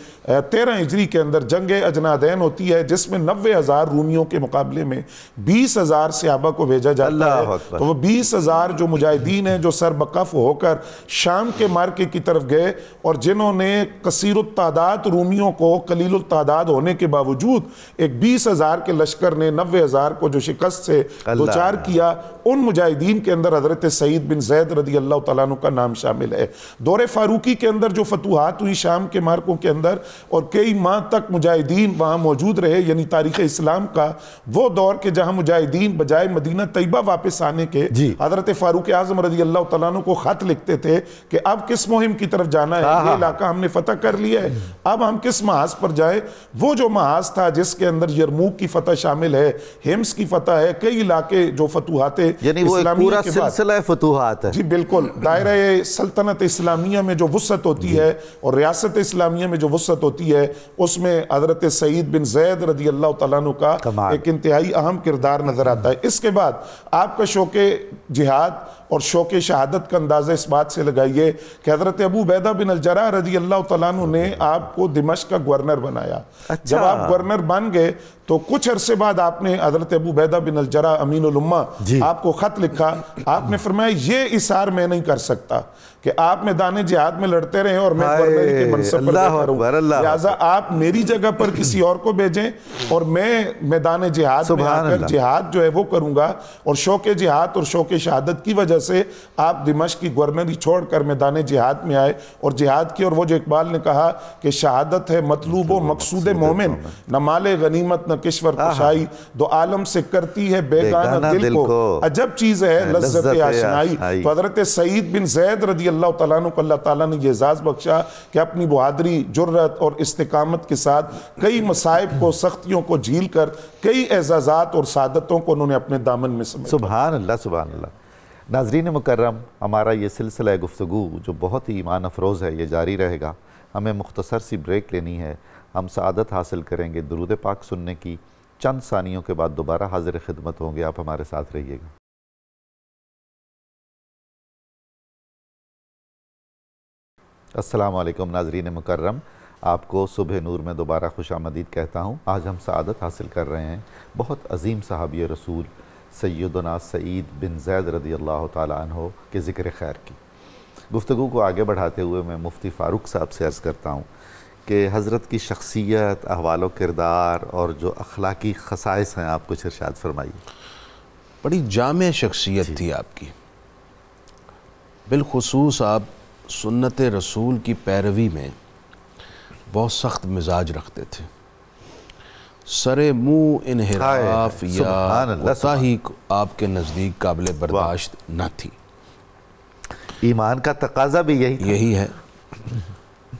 13 ہجری کے اندر جنگ اجنادین ہوتی ہے، جس میں 90,000 رومیوں کے مقابلے میں 20,000 صحابہ کو بھیجا جاتا ہے۔ تو وہ 20,000 جو مجاہدین ہیں جو سر بکف ہو کر شام کے مارکے کی طرف گئے، اور جنہوں نے کثیر التعداد رومیوں کو قلیل التعداد ہونے کے باوجود ایک 20,000 کے لشکر نے 90,000 کو جو شکست سے دوچار کیا، ان مجاہدین کے اندر حضرت سعید بن زید رضی اللہ تعالیٰ عنہ کا نام شامل ہے۔ دور فاروقی کے اندر جو فتوحات ہوئی شام کے مارکوں کے اندر، اور کئی ماہ تک مجاہدین وہاں موجود رہے، یعنی تاریخ اسلام کا وہ دور کہ جہاں مجاہدین بجائے مدینہ طیبہ واپس آنے کے حضرت فاروق اعظم رضی اللہ تعالیٰ عنہ کو خط لکھتے تھے کہ اب کس مہم کی طرف جانا ہے، یہ علاقہ ہم نے فتح کر لیا ہے، اب ہم کس محاذ پر جائیں۔ وہ جو محاذ تھا جس کے اندر یرموک کی فتح شامل ہے، ہمس کی فتح ہے، کئی علاقے جو فتوحات یعنی وہ ایک پورا سلسلہ فتوحات ہے۔ جی بالکل، دائرہ سلطنت اسلامیہ میں جو وسعت ہوتی ہے اور ریاست اسلامیہ میں جو وسعت ہوتی ہے، اس میں حضرت سعید بن زید رضی اللہ تعالیٰ عنہ کا ایک انتہائی اہم کردار نظر آتا ہے۔ اس کے بعد آپ کا شوق جہاد اور شوق شہادت کا اندازہ اس بات سے لگائیے کہ حضرت ابو عبیدہ بن الجراح رضی اللہ تعالیٰ عنہ نے آپ کو دمشق کا گورنر بنایا۔ جب آپ گورنر بن گئے تو تو کچھ عرصے بعد آپ نے حضرت ابو عبیدہ بن الجراح امین الامہ آپ کو خط لکھا، آپ نے فرمایا یہ اثار میں نہیں کر سکتا کہ آپ میدان جہاد میں لڑتے رہیں اور میں گورنری کے منصب پر بیٹھا رہوں، لہٰذا آپ میری جگہ پر کسی اور کو بھیجیں اور میں میدان جہاد میں آ کر جہاد جو ہے وہ کروں گا۔ اور شوق جہاد اور شوق شہادت کی وجہ سے آپ دمشق کی گورنری چھوڑ کر میدان جہاد میں آئے اور جہاد کی، اور وہ جو اقبال نے کہا کہ شہادت ہے مطلوب و مقصود مومن، نہ مال غنیمت نہ کشور کشائی، دو عالم سے کرتی ہے بیگانہ دل کو عجب چیز ہے لذت آشنائی۔ تو حضرت سعید بن زید رضی اللہ تعالیٰ عنہ کو اللہ تعالیٰ نے یہ اعزاز بخشا کہ اپنی بہادری، جرت اور استقامت کے ساتھ کئی مصائب کو، سختیوں کو جھیل کر کئی اعزازات اور سعادتوں کو انہوں نے اپنے دامن میں سمیٹا۔ سبحان اللہ سبحان اللہ۔ ناظرین مکرم، ہمارا یہ سلسلہ گفتگو جو بہت ہی ایمان افروز ہے یہ جاری رہے گا۔ ہمیں مختصر سی بریک لینی ہے، ہم سعادت حاصل کریں گے درود پاک سننے کی، چند ثانیوں کے بعد دوبارہ حاضر خدمت ہوں گے، آپ ہمارے ساتھ رہیے گا۔ السلام علیکم ناظرین مکرم، آپ کو صبح نور میں دوبارہ خوش آمدید کہتا ہوں۔ آج ہم سعادت حاصل کر رہے ہیں بہت عظیم صحابی رسول سیدنا سعید بن زید رضی اللہ تعالیٰ عنہ کے ذکر خیر کی۔ گفتگو کو آگے بڑھاتے ہوئے میں مفتی فاروق صاحب سے عرض کرتا ہوں کہ حضرت کی شخصیت، احوال و کردار اور جو اخلاقی خصائص ہیں آپ کچھ ارشاد فرمائیے۔ بڑی جامع شخصیت تھی آپ کی، بالخصوص آپ سنت رسول کی پیروی میں بہت سخت مزاج رکھتے تھے، سر منہ انحراف یا کوتاہی آپ کے نزدیک قابل برداشت نہ تھی۔ ایمان کا تقاضا بھی یہی ہے۔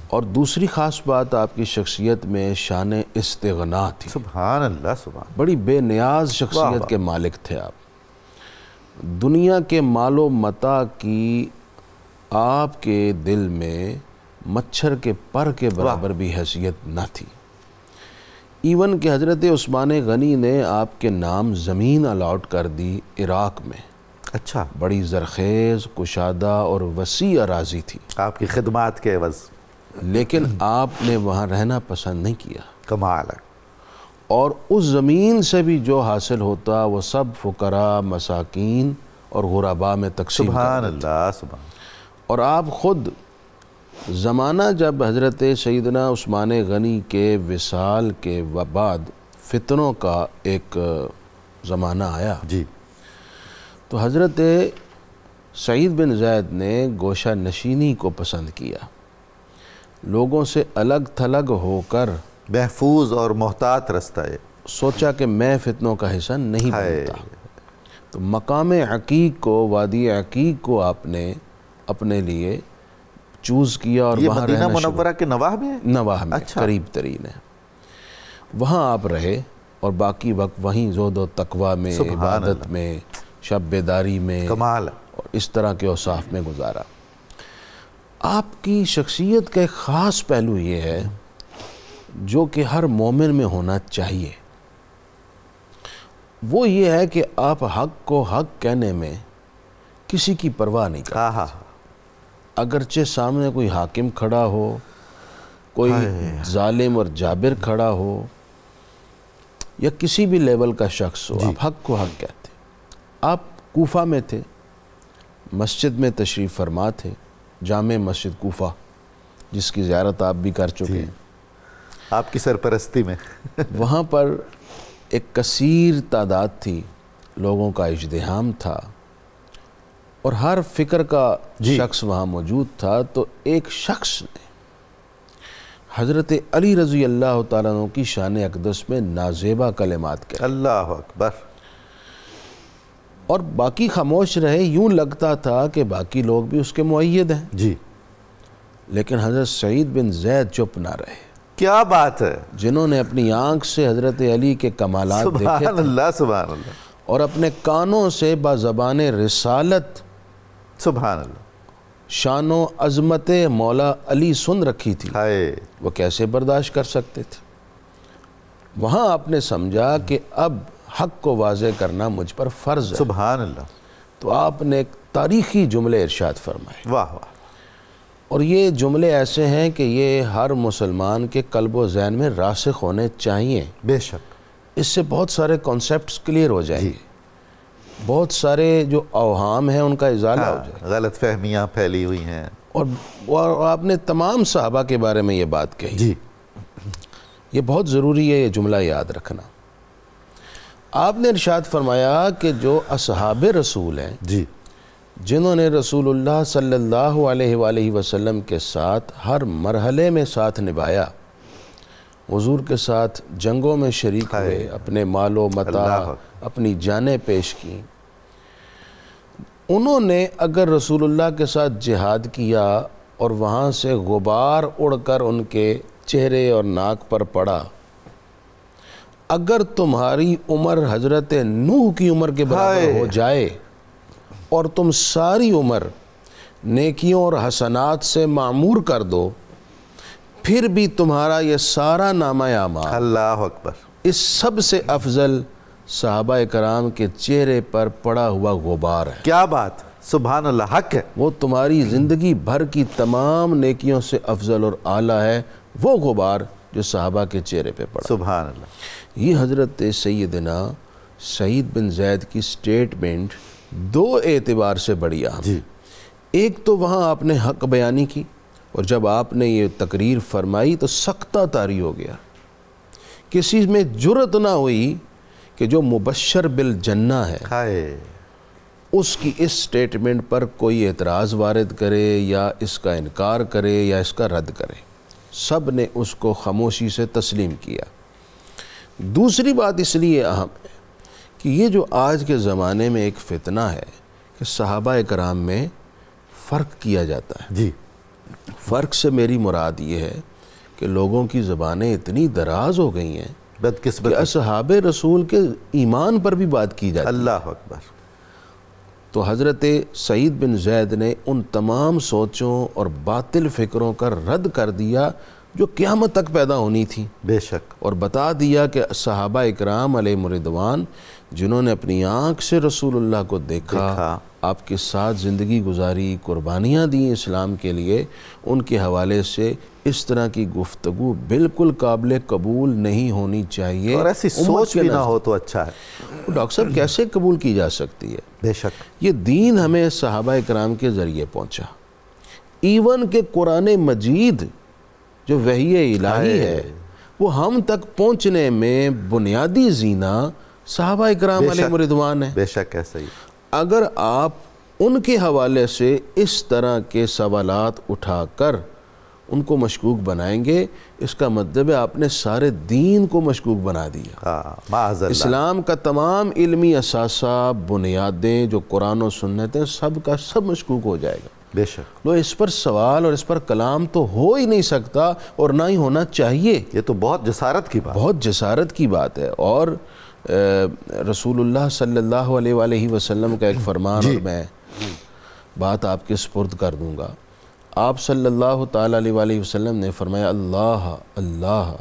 اور دوسری خاص بات آپ کی شخصیت میں شان استغنا تھی۔ سبحان اللہ سبحان، بڑی بے نیاز شخصیت کے مالک تھے آپ۔ دنیا کے مال و متاع کی آپ کے دل میں مچھر کے پر کے برابر بھی حیثیت نہ تھی۔ ایون کہ حضرت عثمان غنی نے آپ کے نام زمین الاٹ کر دی عراق میں۔ اچھا، بڑی زرخیز، کشادہ اور وسیع اراضی تھی آپ کی خدمات کے عوض، لیکن آپ نے وہاں رہنا پسند نہیں کیا۔ کمال ہے۔ اور اس زمین سے بھی جو حاصل ہوتا وہ سب فقراء، مساکین اور غرباء میں تقسیم کر دیتے۔ سبحان اللہ سبحان۔ اور آپ خود زمانہ جب حضرت سیدنا عثمان غنی کے وصال کے بعد فتنوں کا ایک زمانہ آیا جی، تو حضرت سعید بن زید نے گوشہ نشینی کو پسند کیا، لوگوں سے الگ تھلگ ہو کر محفوظ اور محتاط رستہ ہے، سوچا کہ میں فتنوں کا حصہ نہیں بنتا۔ تو مقام عقیق کو، وادی عقیق کو آپ نے اپنے لیے چوز کیا اور وہاں رہنا مدینہ منورہ کے نواح میں؟ نواح میں قریب ترین ہے۔ وہاں آپ رہے اور باقی وقت وہیں زہد و تقوی میں، عبادت میں، شب بیداری میں، کمال اور اس طرح کے اوصاف میں گزارا۔ آپ کی شخصیت کا ایک خاص پہلو یہ ہے جو کہ ہر مومن میں ہونا چاہیے، وہ یہ ہے کہ آپ حق کو حق کہنے میں کسی کی پرواہ نہیں کرتے۔ اگرچہ سامنے کوئی حاکم کھڑا ہو، کوئی ظالم اور جابر کھڑا ہو، یا کسی بھی لیول کا شخص ہو، آپ حق کو حق کہتے۔ آپ کوفہ میں تھے، مسجد میں تشریف فرما تھے، جامع مسجد کوفہ، جس کی زیارت آپ بھی کر چکے ہیں، آپ کی سرپرستی میں۔ وہاں پر ایک کثیر تعداد تھی، لوگوں کا اجتحام تھا اور ہر فکر کا شخص وہاں موجود تھا۔ تو ایک شخص نے حضرت علی رضی اللہ تعالیٰ عنہ کی شان اقدس میں نازیبہ کلمات کہے، اللہ اکبر، اور باقی خاموش رہے۔ یوں لگتا تھا کہ باقی لوگ بھی اس کے مؤید ہیں جی، لیکن حضرت سعید بن زید چپ نہ رہے۔ کیا بات ہے، جنہوں نے اپنی آنکھ سے حضرت علی کے کمالات دیکھے سبحان اللہ سبحان اللہ، اور اپنے کانوں سے بزبان رسالت سبحان اللہ، شان و عظمت مولا علی سن رکھی تھی، وہ کیسے برداشت کر سکتے تھے؟ وہاں آپ نے سمجھا کہ اب حق کو واضح کرنا مجھ پر فرض ہے۔ سبحان اللہ۔ تو آپ نے ایک تاریخی جملے ارشاد فرمائے، واہ واہ، اور یہ جملے ایسے ہیں کہ یہ ہر مسلمان کے قلب و ذہن میں راسخ ہونے چاہیے۔ بے شک۔ اس سے بہت سارے کانسیپٹس کلیئر ہو جائیں گے، بہت سارے جو اوہام ہیں ان کا ازالہ ہو جائے گا، غلط فہمیاں پھیلی ہوئی ہیں۔ اور آپ نے تمام صحابہ کے بارے میں یہ بات کہی، جی یہ بہت ضروری ہے یہ جملہ یاد رکھنا۔ آپ نے ارشاد فرمایا کہ جو اصحاب رسول ہیں جی جنہوں نے رسول اللہ صلی اللہ علیہ وآلہ وسلم کے ساتھ ہر مرحلے میں ساتھ نبھایا، حضور کے ساتھ جنگوں میں شریک ہوئے، اپنے مال و متاع، اپنی جانیں پیش کی، انہوں نے اگر رسول اللہ کے ساتھ جہاد کیا اور وہاں سے غبار اڑ کر ان کے چہرے اور ناک پر پڑا، اگر تمہاری عمر حضرت نوح کی عمر کے برابر ہو جائے اور تم ساری عمر نیکیوں اور حسنات سے معمور کر دو، پھر بھی تمہارا یہ سارا نامہ اعمال اللہ اکبر اس سب سے افضل صحابہ کرام کے چہرے پر پڑا ہوا غبار ہے۔ کیا بات، سبحان اللہ، حق ہے۔ وہ تمہاری زندگی بھر کی تمام نیکیوں سے افضل اور اعلیٰ ہے وہ غبار جو صحابہ کے چہرے پہ پڑا۔ سبحان اللہ۔ یہ حضرت سیدنا سعید بن زید کی سٹیٹمنٹ دو اعتبار سے بڑی اہم ہے۔ ایک تو وہاں آپ نے حق بیانی کی، اور جب آپ نے یہ تقریر فرمائی تو سکتہ طاری ہو گیا، کسی میں جرأت نہ ہوئی کہ جو مبشر بالجنہ ہے اس کی اس سٹیٹمنٹ پر کوئی اعتراض وارد کرے یا اس کا انکار کرے یا اس کا رد کرے، سب نے اس کو خاموشی سے تسلیم کیا۔ دوسری بات اس لیے اہم ہے کہ یہ جو آج کے زمانے میں ایک فتنہ ہے کہ صحابہ کرام میں فرق کیا جاتا ہے۔ جی فرق سے میری مراد یہ ہے کہ لوگوں کی زبانیں اتنی دراز ہو گئی ہیں بدقسمت کہ اصحاب رسول کے ایمان پر بھی بات کی جاتی ہے۔ اللہ اکبر۔ تو حضرت سعید بن زید نے ان تمام سوچوں اور باطل فکروں کا رد کر دیا جو قیامت تک پیدا ہونی تھی، بے شک، اور بتا دیا کہ صحابہ اکرام علیہ رضوان جنہوں نے اپنی آنکھ سے رسول اللہ کو دیکھا، آپ کے ساتھ زندگی گزاری، قربانیاں دیں اسلام کے لیے، ان کے حوالے سے اس طرح کی گفتگو بالکل قابل قبول نہیں ہونی چاہیے، اور ایسی سوچ بھی نہ ہو تو اچھا ہے۔ ڈاکٹر صاحب کیسے قبول کی جا سکتی ہے؟ بے شک، یہ دین ہمیں صحابہ اکرام کے ذریعے پہنچا، ایون کہ قرآن مجید جو وحی الہی ہے وہ ہم تک پہنچنے میں بنیادی زینہ صحابہ اکرام علیہ رضوان ہے۔ بے شک ایسا ہی۔ اگر آپ ان کے حوالے سے اس طرح کے سوالات اٹھا کر ان کو مشکوک بنائیں گے، اس کا مطلب ہے آپ نے سارے دین کو مشکوک بنا دیا۔ معاذ اللہ۔ اسلام کا تمام علمی اثاثہ، بنیادیں جو قرآن و سنت ہیں، سب کا سب مشکوک ہو جائے گا۔ بے شک، لو اس پر سوال اور اس پر کلام تو ہو ہی نہیں سکتا اور نہ ہی ہونا چاہیے۔ یہ تو بہت جسارت کی بات، بہت جسارت کی بات ہے۔ اور رسول اللہ صلی اللہ علیہ وآلہ وسلم کا ایک فرمان، اور میں بات آپ کے سپرد کر دوں گا۔ آپ صلی اللہ تعالیٰ علیہ وآلہ وسلم نے فرمایا، اللہ اللہ،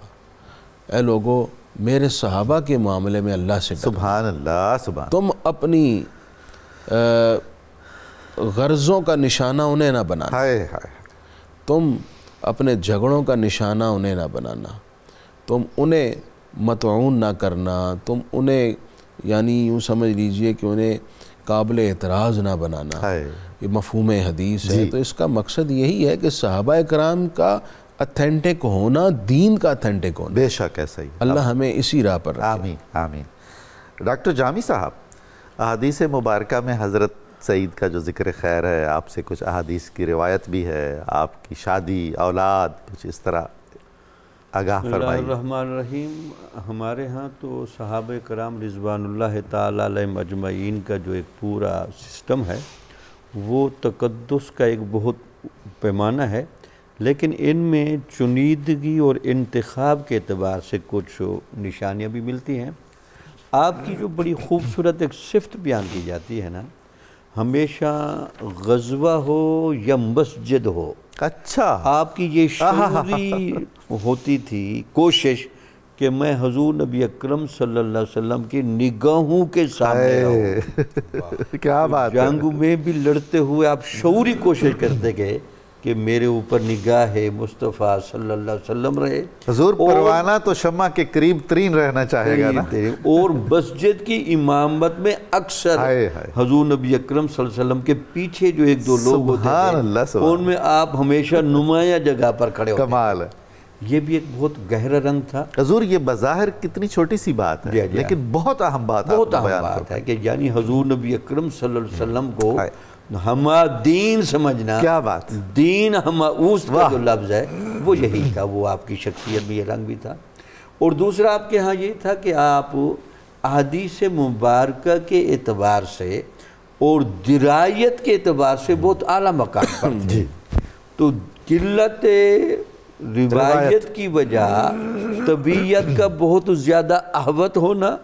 اے لوگو میرے صحابہ کے معاملے میں اللہ سے ڈرو۔ سبحان اللہ، سبحان۔ تم اپنی غرضوں کا نشانہ انہیں نہ بنانا، تم اپنے جھگڑوں کا نشانہ انہیں نہ بنانا، تم انہیں مطعون نہ کرنا، تم انہیں یعنی یوں سمجھ لیجئے کہ انہیں قابل اعتراض نہ بنانا۔ یہ مفہوم حدیث ہے۔ تو اس کا مقصد یہی ہے کہ صحابہ کرام کا اتھینٹک ہونا دین کا اتھینٹک ہونا۔ بے شک ایسا ہی۔ اللہ ہمیں اسی راہ پر رکھے۔ آمین آمین۔ ڈاکٹر جامی صاحب، احادیث مبارکہ میں حضرت سعید کا جو ذکر خیر ہے، آپ سے کچھ احادیث کی روایت بھی ہے، آپ کی شادی، اولاد، کچھ اس طرح آگاہ فرمائیے۔ بسم اللہ الرحمن الرحیم۔ ہمارے ہاں تو صحابہ کرام رضوان اللہ تعالیٰ علیہ اجمعین کا جو ایک پورا سسٹم ہے وہ تقدس کا ایک بہت پیمانہ ہے، لیکن ان میں چنیدگی اور انتخاب کے اعتبار سے کچھ نشانیاں بھی ملتی ہیں۔ آپ کی جو بڑی خوبصورت ایک صفت بیان کی جاتی ہے نا، ہمیشہ غزوہ ہو یا مسجد ہو، اچھا، آپ کی یہ شعوری ہوتی تھی کوشش کہ میں حضور نبی اکرم صلی اللہ علیہ وسلم کی نگاہوں کے سامنے رہوں۔ کیا بات ہے۔ جنگ میں بھی لڑتے ہوئے آپ شعوری کوشش کرتے گئے کہ میرے اوپر نگاہ مصطفیٰ صلی اللہ علیہ وسلم رہے. حضور پروانہ تو شمع کے قریب ترین رہنا چاہے گا نا. اور مسجد کی امامت میں اکثر حضور نبی اکرم صلی اللہ علیہ وسلم کے پیچھے جو ایک دو لوگ ہوتے تھے ان میں آپ ہمیشہ نمایاں جگہ پر کھڑے ہوتے. کمال ہے. یہ بھی ایک بہت گہرا رنگ تھا. حضور یہ بظاہر کتنی چھوٹی سی بات ہے لیکن بہت اہم بات ہے. بہت اہم بات ہے کہ یعنی حضور نبی اکرم صلی اللہ علیہ وسلم کو ہما دین سمجھنا. کیا بات. دین ہما اوست کا جو لفظ ہے وہ یہی تھا. وہ آپ کی شخصیت میں یہ رنگ بھی تھا. اور دوسرا آپ کے ہاں یہ تھا کہ آپ احادیث مبارکہ کے اعتبار سے اور درایت کے اعتبار سے بہت اعلیٰ مقام پر تھے. تو قلت روایت کی وجہ طبیعت کا بہت زیادہ احوط ہونا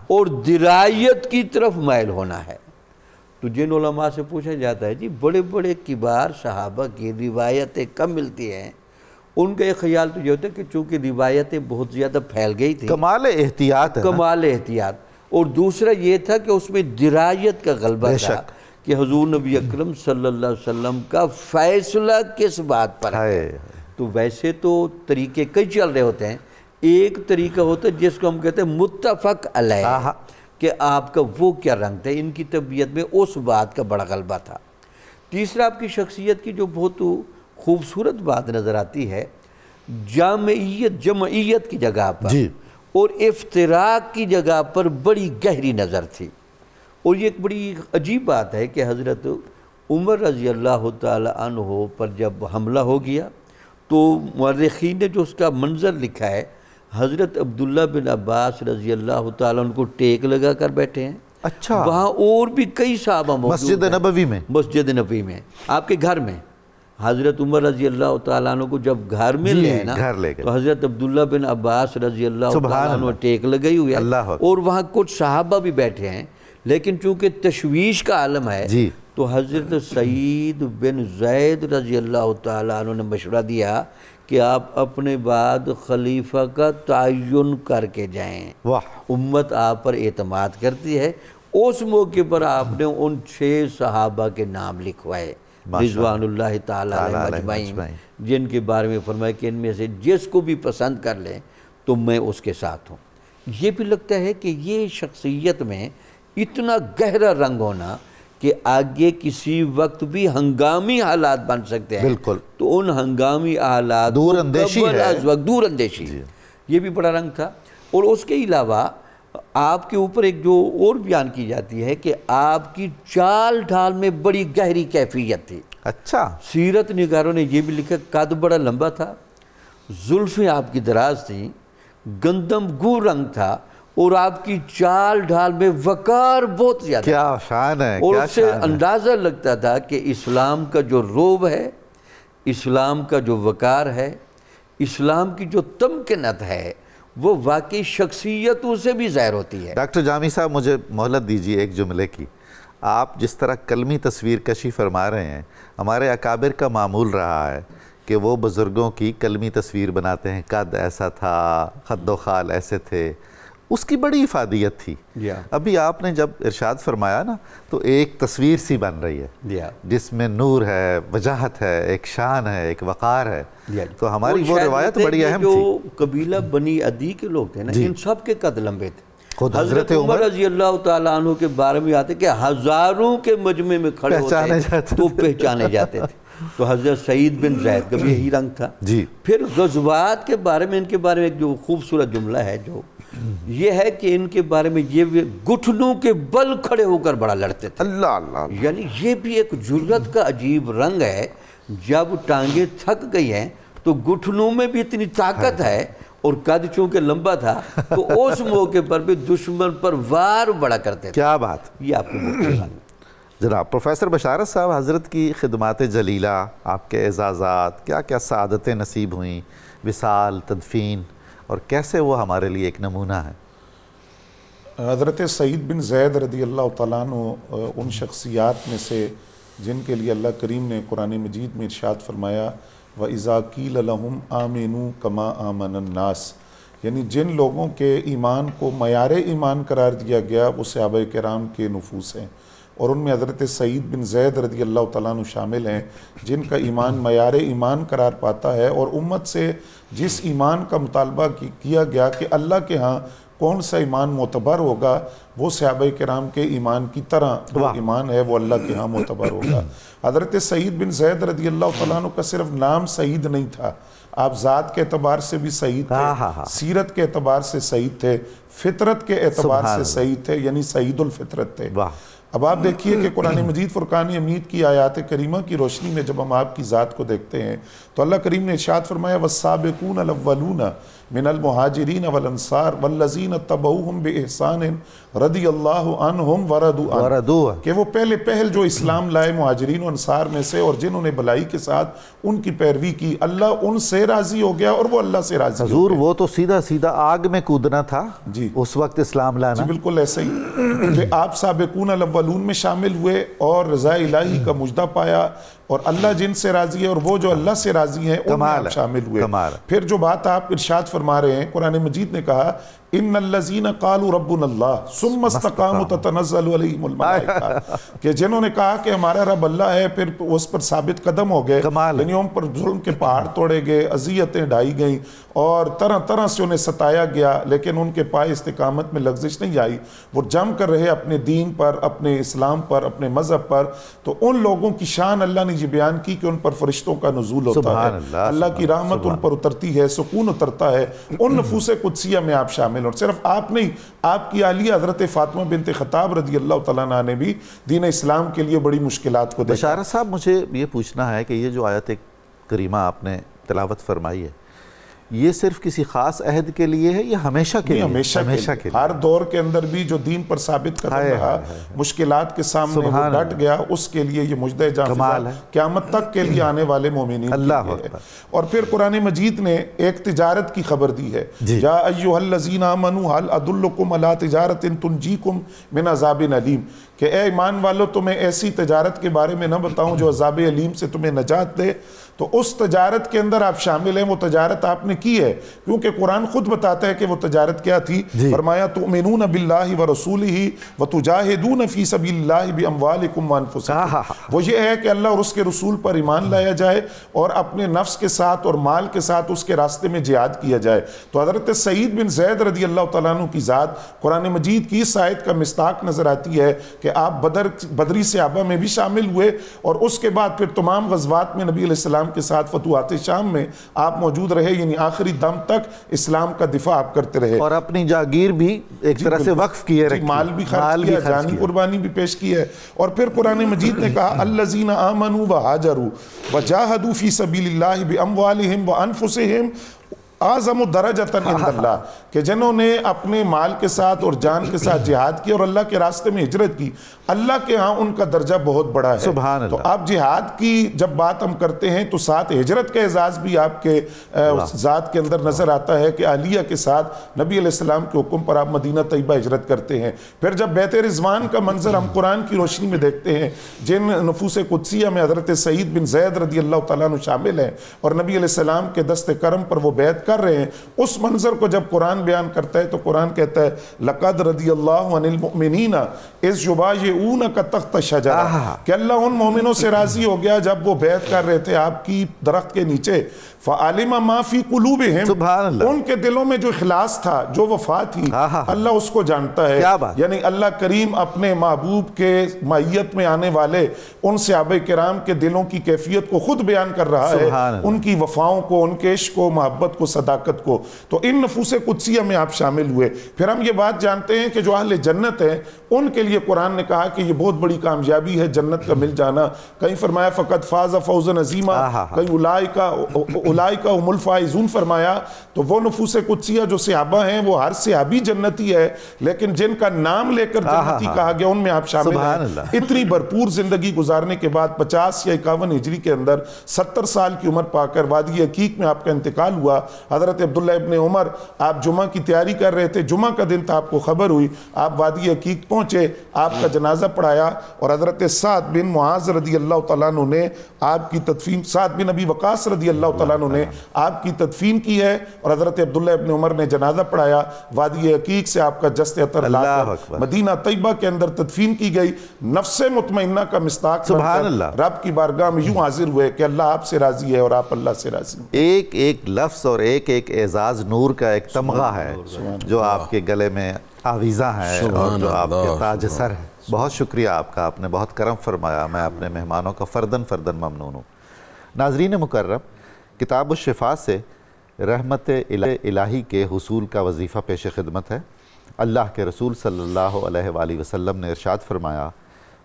اور درایت کی طرف مائل ہونا ہے. تو جن علماء سے پوچھا جاتا ہے جی بڑے بڑے کبار صحابہ کی روایتیں کم ملتی ہیں, ان کا ایک خیال تو یہ ہوتا ہے کہ چونکہ روایتیں بہت زیادہ پھیل گئی تھیں, کمال احتیاط ہے. کمال احتیاط. اور دوسرا یہ تھا کہ اس میں درایت کا غلبہ تھا کہ حضور نبی اکرم صلی اللہ علیہ وسلم کا فیصلہ کس بات پر ہے. تو ویسے تو طریقے کئی چل رہے ہوتے ہیں. ایک طریقہ ہوتا ہے جس کو ہم کہتے ہیں متفق علیہ, کہ آپ کا وہ کیا رنگ تھا. ان کی طبیعت میں اس بات کا بڑا غلبہ تھا. تیسرا آپ کی شخصیت کی جو بہت خوبصورت بات نظر آتی ہے, جمعیت کی جگہ پر اور افتراق کی جگہ پر بڑی گہری نظر تھی. اور یہ ایک بڑی عجیب بات ہے کہ حضرت عمر رضی اللہ تعالی عنہ پر جب حملہ ہو گیا تو مورخین نے جو اس کا منظر لکھا ہے, حضرت عبداللہ بن عباس رضی اللہ تعالیٰ ان کو ٹیک لگا کر بیٹھے ہیں. اچھا. وہاں اور بھی کئی صحابہ موجود ہیں. مسجد نبوی میں. مسجد نبوی میں آپ کے گھر میں حضرت عمر رضی اللہ تعالیٰ عنہ کو جب گھر میں لے نا تو حضرت عبداللہ بن عباس رضی اللہ تعالیٰ عنہ ٹیک لگئی ہوئی ہے اور وہاں کچھ صحابہ بھی بیٹھے ہیں. لیکن چونکہ تشویش کا عالم ہے تو حضرت سعید بن زید رضی اللہ تعالیٰ عنہ نے مشورہ دیا کہ آپ اپنے بعد خلیفہ کا تعین کر کے جائیں. امت آپ پر اعتماد کرتی ہے. اس موقع پر آپ نے ان 6 صحابہ کے نام لکھوائے رضوان اللہ تعالیٰ علیہ مجمعین, جن کے بارے میں فرمایا کہ ان میں سے جس کو بھی پسند کر لیں تو میں اس کے ساتھ ہوں. یہ بھی لگتا ہے کہ یہ شخصیت میں اتنا گہرا رنگ ہونا کہ آگے کسی وقت بھی ہنگامی حالات بن سکتے ہیں. بالکل. تو ان ہنگامی حالات دور اندیشی ہے, دور اندیشی, یہ بھی بڑا رنگ تھا. اور اس کے علاوہ آپ کے اوپر ایک جو اور بیان کی جاتی ہے کہ آپ کی چال ڈھال میں بڑی گہری کیفیت تھی. اچھا. سیرت نگاروں نے یہ بھی لکھا قد بڑا لمبا تھا, زلفیں آپ کی دراز تھیں, گندم گو رنگ تھا اور آپ کی چال ڈھال میں وقار بہت زیادہ. کیا شان ہے. اور اس سے اندازہ لگتا تھا کہ اسلام کا جو روب ہے, اسلام کا جو وقار ہے, اسلام کی جو تمکنت ہے, وہ واقعی شخصیتوں سے بھی ظاہر ہوتی ہے. ڈاکٹر جامی صاحب مجھے مہلت دیجیے ایک جملے کی. آپ جس طرح کلمی تصویر کشی فرما رہے ہیں, ہمارے اکابر کا معمول رہا ہے کہ وہ بزرگوں کی کلمی تصویر بناتے ہیں. قد ایسا تھا, خد و خال ایسے تھے, اس کی بڑی افادیت تھی. ابھی آپ نے جب ارشاد فرمایا نا تو ایک تصویر سی بن رہی ہے جس میں نور ہے, وجاہت ہے, ایک شان ہے, ایک وقار ہے. تو ہماری وہ روایت بڑی اہم تھی. جو قبیلہ بنی عدی کے لوگ تھے نا, ان سب کے قد لمبے تھے. حضرت عمر رضی اللہ تعالیٰ عنہ کے بارے میں آتے کہ ہزاروں کے مجمع میں کھڑے ہوتے تو پہچانے جاتے تھے. تو حضرت سعید بن زید کا بھی یہی رنگ تھا. پھر غزوات کے بارے میں, ان کے بارے میں ایک جو خوبصورت جملہ ہے جو یہ ہے کہ ان کے بارے میں یہ گھٹنوں کے بل کھڑے ہو کر بڑا لڑتے تھے. اللہ اللہ. یعنی یہ بھی ایک جرت کا عجیب رنگ ہے. جب ٹانگیں تھک گئی ہیں تو گھٹنوں میں بھی اتنی طاقت ہے, اور قد چونکہ لمبا تھا تو اس موقع پر بھی دشمن پر وار بڑا کرتے تھے. کیا بات. یہ آپ کو جناب پروفیسر بشارت صاحب, حضرت کی خدمات جلیلہ, آپ کے اعزازات, کیا کیا سعادتیں نصیب ہوئیں, وصال, تدفین, اور کیسے وہ ہمارے لیے ایک نمونہ ہے. حضرت سعید بن زید رضی اللہ تعالیٰ عنہ ان شخصیات میں سے جن کے لیے اللہ کریم نے قرآن مجید میں ارشاد فرمایا وَإِذَا قِيلَ لَهُمْ آمِنُوا كَمَا آمَنَ النَّاسِ, یعنی جن لوگوں کے ایمان کو معیار ایمان قرار دیا گیا وہ صحابہ کرام کے نفوس ہیں، اور ان میں حضرت سعید بن زید رضی اللہ تعالیٰ عنہ شامل ہیں جن کا ایمان معیار ایمان قرار پاتا ہے، اور امت سے جس ایمان کا مطالبہ کیا گیا کہ اللہ کے ہاں کون سا ایمان معتبر ہوگا، وہ صحابہ کرام کے ایمان کی طرح جو ایمان ہے وہ اللہ کے ہاں معتبر ہوگا۔ حضرت سعید بن زید رضی اللہ تعالیٰ عنہ کا صرف نام سعید نہیں تھا، آپ ذات کے اعتبار سے بھی سعید تھے، سیرت کے اعتبار سے سعید تھے، فطرت کے اعتبار سے سعید تھے، یعنی سعید الفطرت تھے۔ اب آپ دیکھیے کہ قرآن مجید فرقان حمید کی آیات کریمہ کی روشنی میں جب ہم آپ کی ذات کو دیکھتے ہیں تو اللہ کریم نے ارشاد فرمایا وَالسَّابِقُونَ الْأَوَّلُونَ من المہاجرین والانصار والذین اتبعوہم بإحسان رضی اللہ عنہم ورضوا عنہ، کہ وہ پہلے پہل جو اسلام لائے مہاجرین و انصار میں سے اور جنہوں نے بھلائی کے ساتھ ان کی پیروی کی، اللہ ان سے راضی ہو گیا اور وہ اللہ سے راضی ہو گیا۔ حضور وہ تو سیدھا سیدھا آگ میں کودنا تھا جی اس وقت اسلام لانا، جی بالکل ایسے ہی کہ آپ سابقون الاولون میں شامل ہوئے اور رضا الہی کا مجدہ پایا، اور اللہ جن سے راضی ہے اور وہ جو اللہ سے راضی ہیں ان میں آپ شامل ہوئے۔ پھر جو بات آپ ارشاد فرما رہے ہیں، قرآن مجید نے کہا ان الذین قالوا ربنا اللہ ثم استقاموا تتنزل علیہم الملائکہ، کہ جنہوں نے کہا کہ ہمارا رب اللہ ہے پھر اس پر ثابت قدم ہو گئے، یعنی ان پر ظلم کے پہاڑ توڑے گئے، اذیتیں ڈھائی گئیں اور طرح طرح سے انہیں ستایا گیا، لیکن ان کے پائے استقامت میں لغزش نہیں آئی، وہ جم کر رہے اپنے دین پر، اپنے اسلام پر، اپنے مذہب پر۔ تو ان لوگوں کی شان اللہ نے یہ بیان کی کہ ان پر فرشتوں کا نزول ہوتا ہے، اللہ کی رحمت ان پر اترتی ہے، سکون اترتا ہے، ان نفوس قدسیہ میں آپ شامل۔ اور صرف آپ نہیں، آپ کی اہلیہ حضرت فاطمہ بنت خطاب رضی اللہ تعالیٰ عنہ نے بھی دین اسلام کے لیے بڑی مشکلات کو دیکھا۔ بشارت صاحب مجھے یہ پوچھنا ہے کہ یہ جو آیت کریمہ آپ نے تلاوت فرمائی ہے یہ صرف کسی خاص عہد کے لیے ہے یا ہمیشہ کے لیے؟ ہمیشہ کے لیے، ہر دور کے اندر بھی جو دین پر ثابت قدم رہا، مشکلات کے سامنے وہ ڈٹ گیا، اس کے لیے یہ مجدہ جاں قیامت تک کے لیے آنے والے مومنین کے لیے ہے۔ اور پھر قرآن مجید نے ایک تجارت کی خبر دی ہے، یا ایھا الذین آمنوا هل ادلکم علی تجارۃ تنجیکم من عذاب علیم، کہ اے ایمان والو تمہیں ایسی تجارت کے بارے میں نہ بتاؤں جو عذاب علیم سے تمہیں نجات دے۔ تو اس تجارت کے اندر آپ شامل ہیں، وہ تجارت آپ نے کی ہے، کیونکہ قرآن خود بتاتا ہے کہ وہ تجارت کیا تھی۔ فرمایا تؤمنون باللہ ورسولہ وتجاہدون فی سبیل اللہ باموالکم وانفسکم، وہ یہ ہے کہ اللہ اور اس کے رسول پر ایمان لایا جائے اور اپنے نفس کے ساتھ اور مال کے ساتھ اس کے راستے میں جہاد کیا جائے۔ تو حضرت سعید بن زید رضی اللہ تعالیٰ عنہ کی ذات قرآن مجید کی اس آیت کا مصداق نظر آتی ہے کہ آپ بدری صحابہ میں بھی شامل ہوئے، اور اس کے بعد پھر تمام غزوات میں نبی علیہ السلام کے ساتھ فتوحات شام میں آپ موجود رہے، یعنی آخری دم تک اسلام کا دفاع آپ کرتے رہے، اور اپنی جاگیر بھی ایک طرح سے وقف کیے رکھی، مال بھی خرچ کیا، جانی قربانی بھی پیش کی ہے۔ اور پھر قرآن مجید نے کہا الذین آمنوا وہاجروا وجاہدوا فی سبیل اللہ باموالہم وانفسہم اعظم درجۃ عند اللہ، کہ جنہوں نے اپنے مال کے ساتھ اور جان کے ساتھ جہاد کیا اور اللہ کے راستے میں ہجرت کی، اللہ کے ہاں ان کا درجہ بہت بڑا ہے۔ سبحان اللہ۔ تو آپ جہاد کی جب بات ہم کرتے ہیں تو ساتھ ہجرت کا اعزاز بھی آپ کے ذات کے اندر نظر آتا ہے کہ اہلیہ کے ساتھ نبی علیہ السلام کے حکم پر آپ مدینہ طیبہ ہجرت کرتے ہیں۔ پھر جب بیت رضوان کا منظر ہم قرآن کی روشنی میں دیکھتے ہیں، جن نفوس قدسیہ میں حضرت سعید بن زید رضی اللہ تعالیٰ عنہ شامل ہیں اور نبی علیہ السلام کے دست کرم پر وہ بیعت کر رہے ہیں، اس منظر کو جب قرآن بیان کرتا ہے تو قرآن کہتا ہے لَقَدْ رَضِيَ اللَّهُ عَنِ الْمُؤْمِنِينَ إِذْ يُبَايِعُونَكَ تَحْتَ الشَّجَرَةِ، کہ اللہ ان مومنوں سے راضی ہو گیا جب وہ بیعت کر رہے تھے آپ کی درخت کے نیچے، فَعَلِمَ مَا فِي قُلُوبِهِمْ، ان کے دلوں میں جو اخلاص تھا، جو وفا تھی، اللہ اس کو جانتا ہے۔ یعنی اللہ کریم اپنے محبوب کے معیت میں آنے والے ان صحابہ کرام کے دلوں کی کیفیت کو خود بیان کر رہا ہے، ان کی وفاؤں کو، ان کے عشق کو، محبت کو، صداقت کو۔ تو ان نفوس قدسیہ میں آپ شامل ہوئے۔ پھر ہم یہ بات جانتے ہیں کہ جو اہل جنت ہیں ان کے لیے قرآن نے کہا کہ یہ بہت بڑی کامیابی ہے جنت کا مل جانا، کہیں فرمایا فقط فاز فوزا عظیما، کہیں اولئک هم الفائزون فرمایا۔ تو وہ نفوس قدسیہ جو صحابہ ہیں وہ ہر صحابی جنتی ہے، لیکن جن کا نام لے کر جنتی کہا گیا ان میں آپ شامل ہیں۔ اتنی بھرپور زندگی گزارنے کے بعد 50 یا 51 ہجری کے اندر 70 سال کی عمر پا کر وادی عقیق میں آپ کا انتقال ہوا، حضرت عبداللہ ابن عمر آپ جمعہ کی تیاری کر رہے تھے، جمعہ کا دن تھا، آپ کو خبر ہوئی، آپ وادی عقیق پہنچے، آپ کا جنازہ پڑھایا، اور حضرت سعد بن معاذ رضی اللہ تعالیٰ عنہ نے آپ کی تدفین، سعد بن ابی وقاص رضی اللہ تعالیٰ عنہ نے آپ کی تدفین کی ہے، اور حضرت عبداللہ ابن عمر نے جنازہ پڑھایا، وادی عقیق سے آپ کا جست عطر لا کر مدینہ طیبہ کے اندر تدفین کی گئی، نفس مطمئنہ کا مصداق بن کر رب کی بارگاہ میں یوں حاضر ہوئے کہ اللہ آپ سے راضی ہے اور آپ اللہ سے راضی ہیں۔ ایک ایک لفظ اور ایک ایک اعزاز نور کا ایک تمغہ ہے جو آپ کے گلے میں آویزہ ہے اور جو آپ کے تاج سر ہے۔ بہت شکریہ آپ کا، آپ نے بہت کرم فرمایا، میں اپنے مہمانوں کا فردن فردن ممنون ہوں۔ ناظرین مکرم، کتاب الشفا سے رحمت الہی کے حصول کا وظیفہ پیش خدمت ہے۔ اللہ کے رسول صلی اللہ علیہ وآلہ وسلم نے ارشاد فرمایا،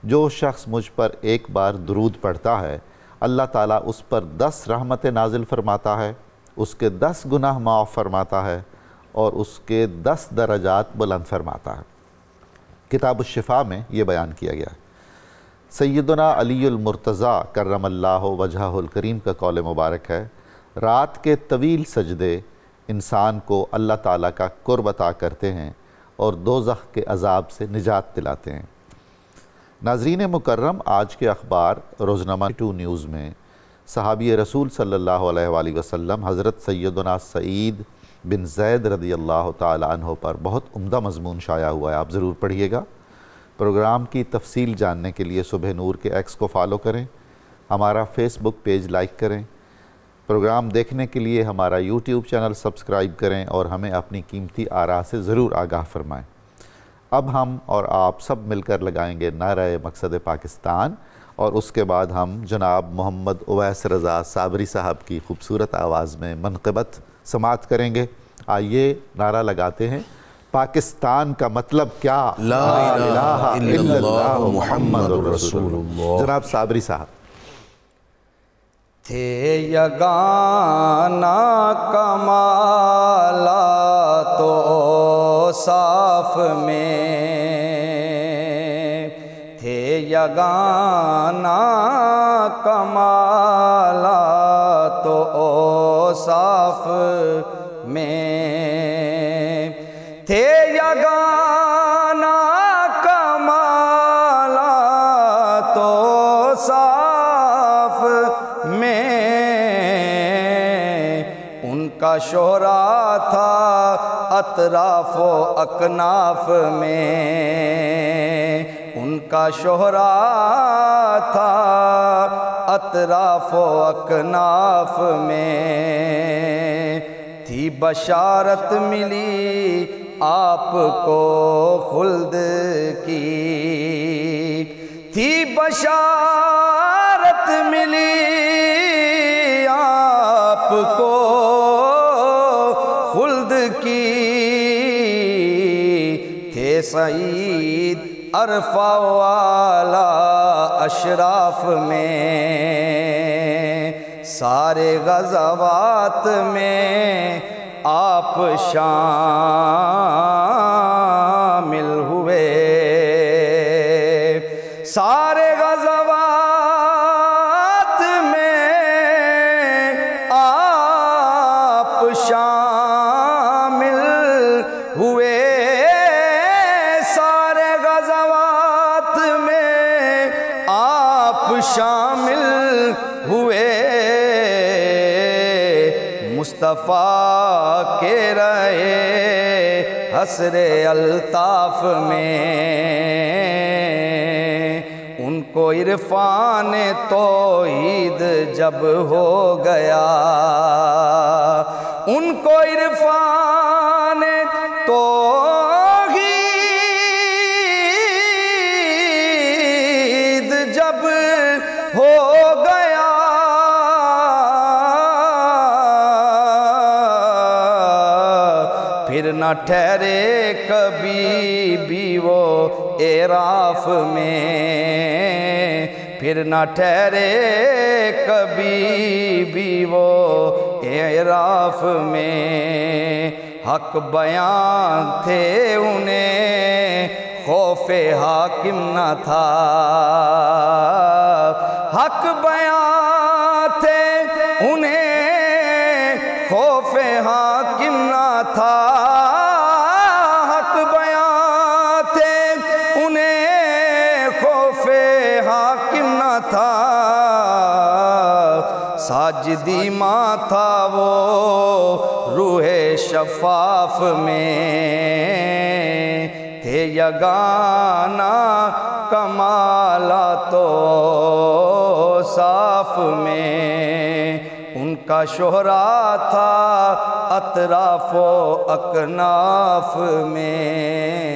جو شخص مجھ پر ایک بار درود پڑھتا ہے اللہ تعالیٰ اس پر 10 رحمتیں نازل فرماتا ہے، اس کے 10 گناہ معاف فرماتا ہے اور اس کے 10 درجات بلند فرماتا ہے۔ کتاب الشفا میں یہ بیان کیا گیا ہے۔ سیدنا علی المرتضیٰ کرم اللہ وجہہ الکریم کا قول مبارک ہے، رات کے طویل سجدے انسان کو اللہ تعالیٰ کا قرب عطا کرتے ہیں اور دوزخ کے عذاب سے نجات دلاتے ہیں۔ ناظرین مکرم، آج کے اخبار روزنامہ 2 نیوز میں صحابی رسول صلی اللہ علیہ وآلہ وسلم حضرت سیدنا سعید بن زید رضی اللہ تعالی عنہ پر بہت عمدہ مضمون شائع ہوا ہے، آپ ضرور پڑھیے گا۔ پروگرام کی تفصیل جاننے کے لیے صبح نور کے ایکس کو فالو کریں، ہمارا فیس بک پیج لائک کریں، پروگرام دیکھنے کے لیے ہمارا یوٹیوب چینل سبسکرائب کریں اور ہمیں اپنی قیمتی آراء سے ضرور آگاہ فرمائیں۔ اب ہم اور آپ سب مل کر لگائیں گے نعرہ مقصد پاکستان، اور اس کے بعد ہم جناب محمد اویس رضا صابری صاحب کی خوبصورت آواز میں منقبت سماعت کریں گے۔ آئیے نعرہ لگاتے ہیں، پاکستان کا مطلب کیا؟ لا الہ الا اللہ محمد رسول اللہ۔ جناب صابری صاحب۔ تھے یگانا کمالات و اوصاف میں، تھے یگانا کمالات و اوصاف میں، تھے یگانا کمالات و اوصاف میں، ان کا شہرا تھا اطراف و اکناف میں، ان کا شہرا تھا اطراف و اکناف میں، تھی بشارت ملی آپ کو خلد کی، تھی بشارت ملی آپ کو خلد کی، تھے سعید عرفہ والا اشراف میں، سارے غزوات میں آپ شامل ہوئے، سارے غزوات میں آپ شامل ہوئے، سارے غزوات میں آپ شامل ہوئے، مصطفیٰ کے رہے حسر الطاف میں، ان کو عرفان توحید جب ہو گیا، ان کو عرفان توحید جب ہو گیا، پھر نہ ٹھہرے کبھی بھی وہ اعراف میں، پھر نہ ٹھہرے کبھی بھی وہ اعراف میں، حق بیان تھے انہیں خوف حاکم نہ تھا، حق بیان تھے انہیں خوف حاکم ساجدی ماں تھا وہ روح شفاف میں، تھے یگانہ کمالات و صاف میں، ان کا شہرا تھا اطراف و اکناف میں۔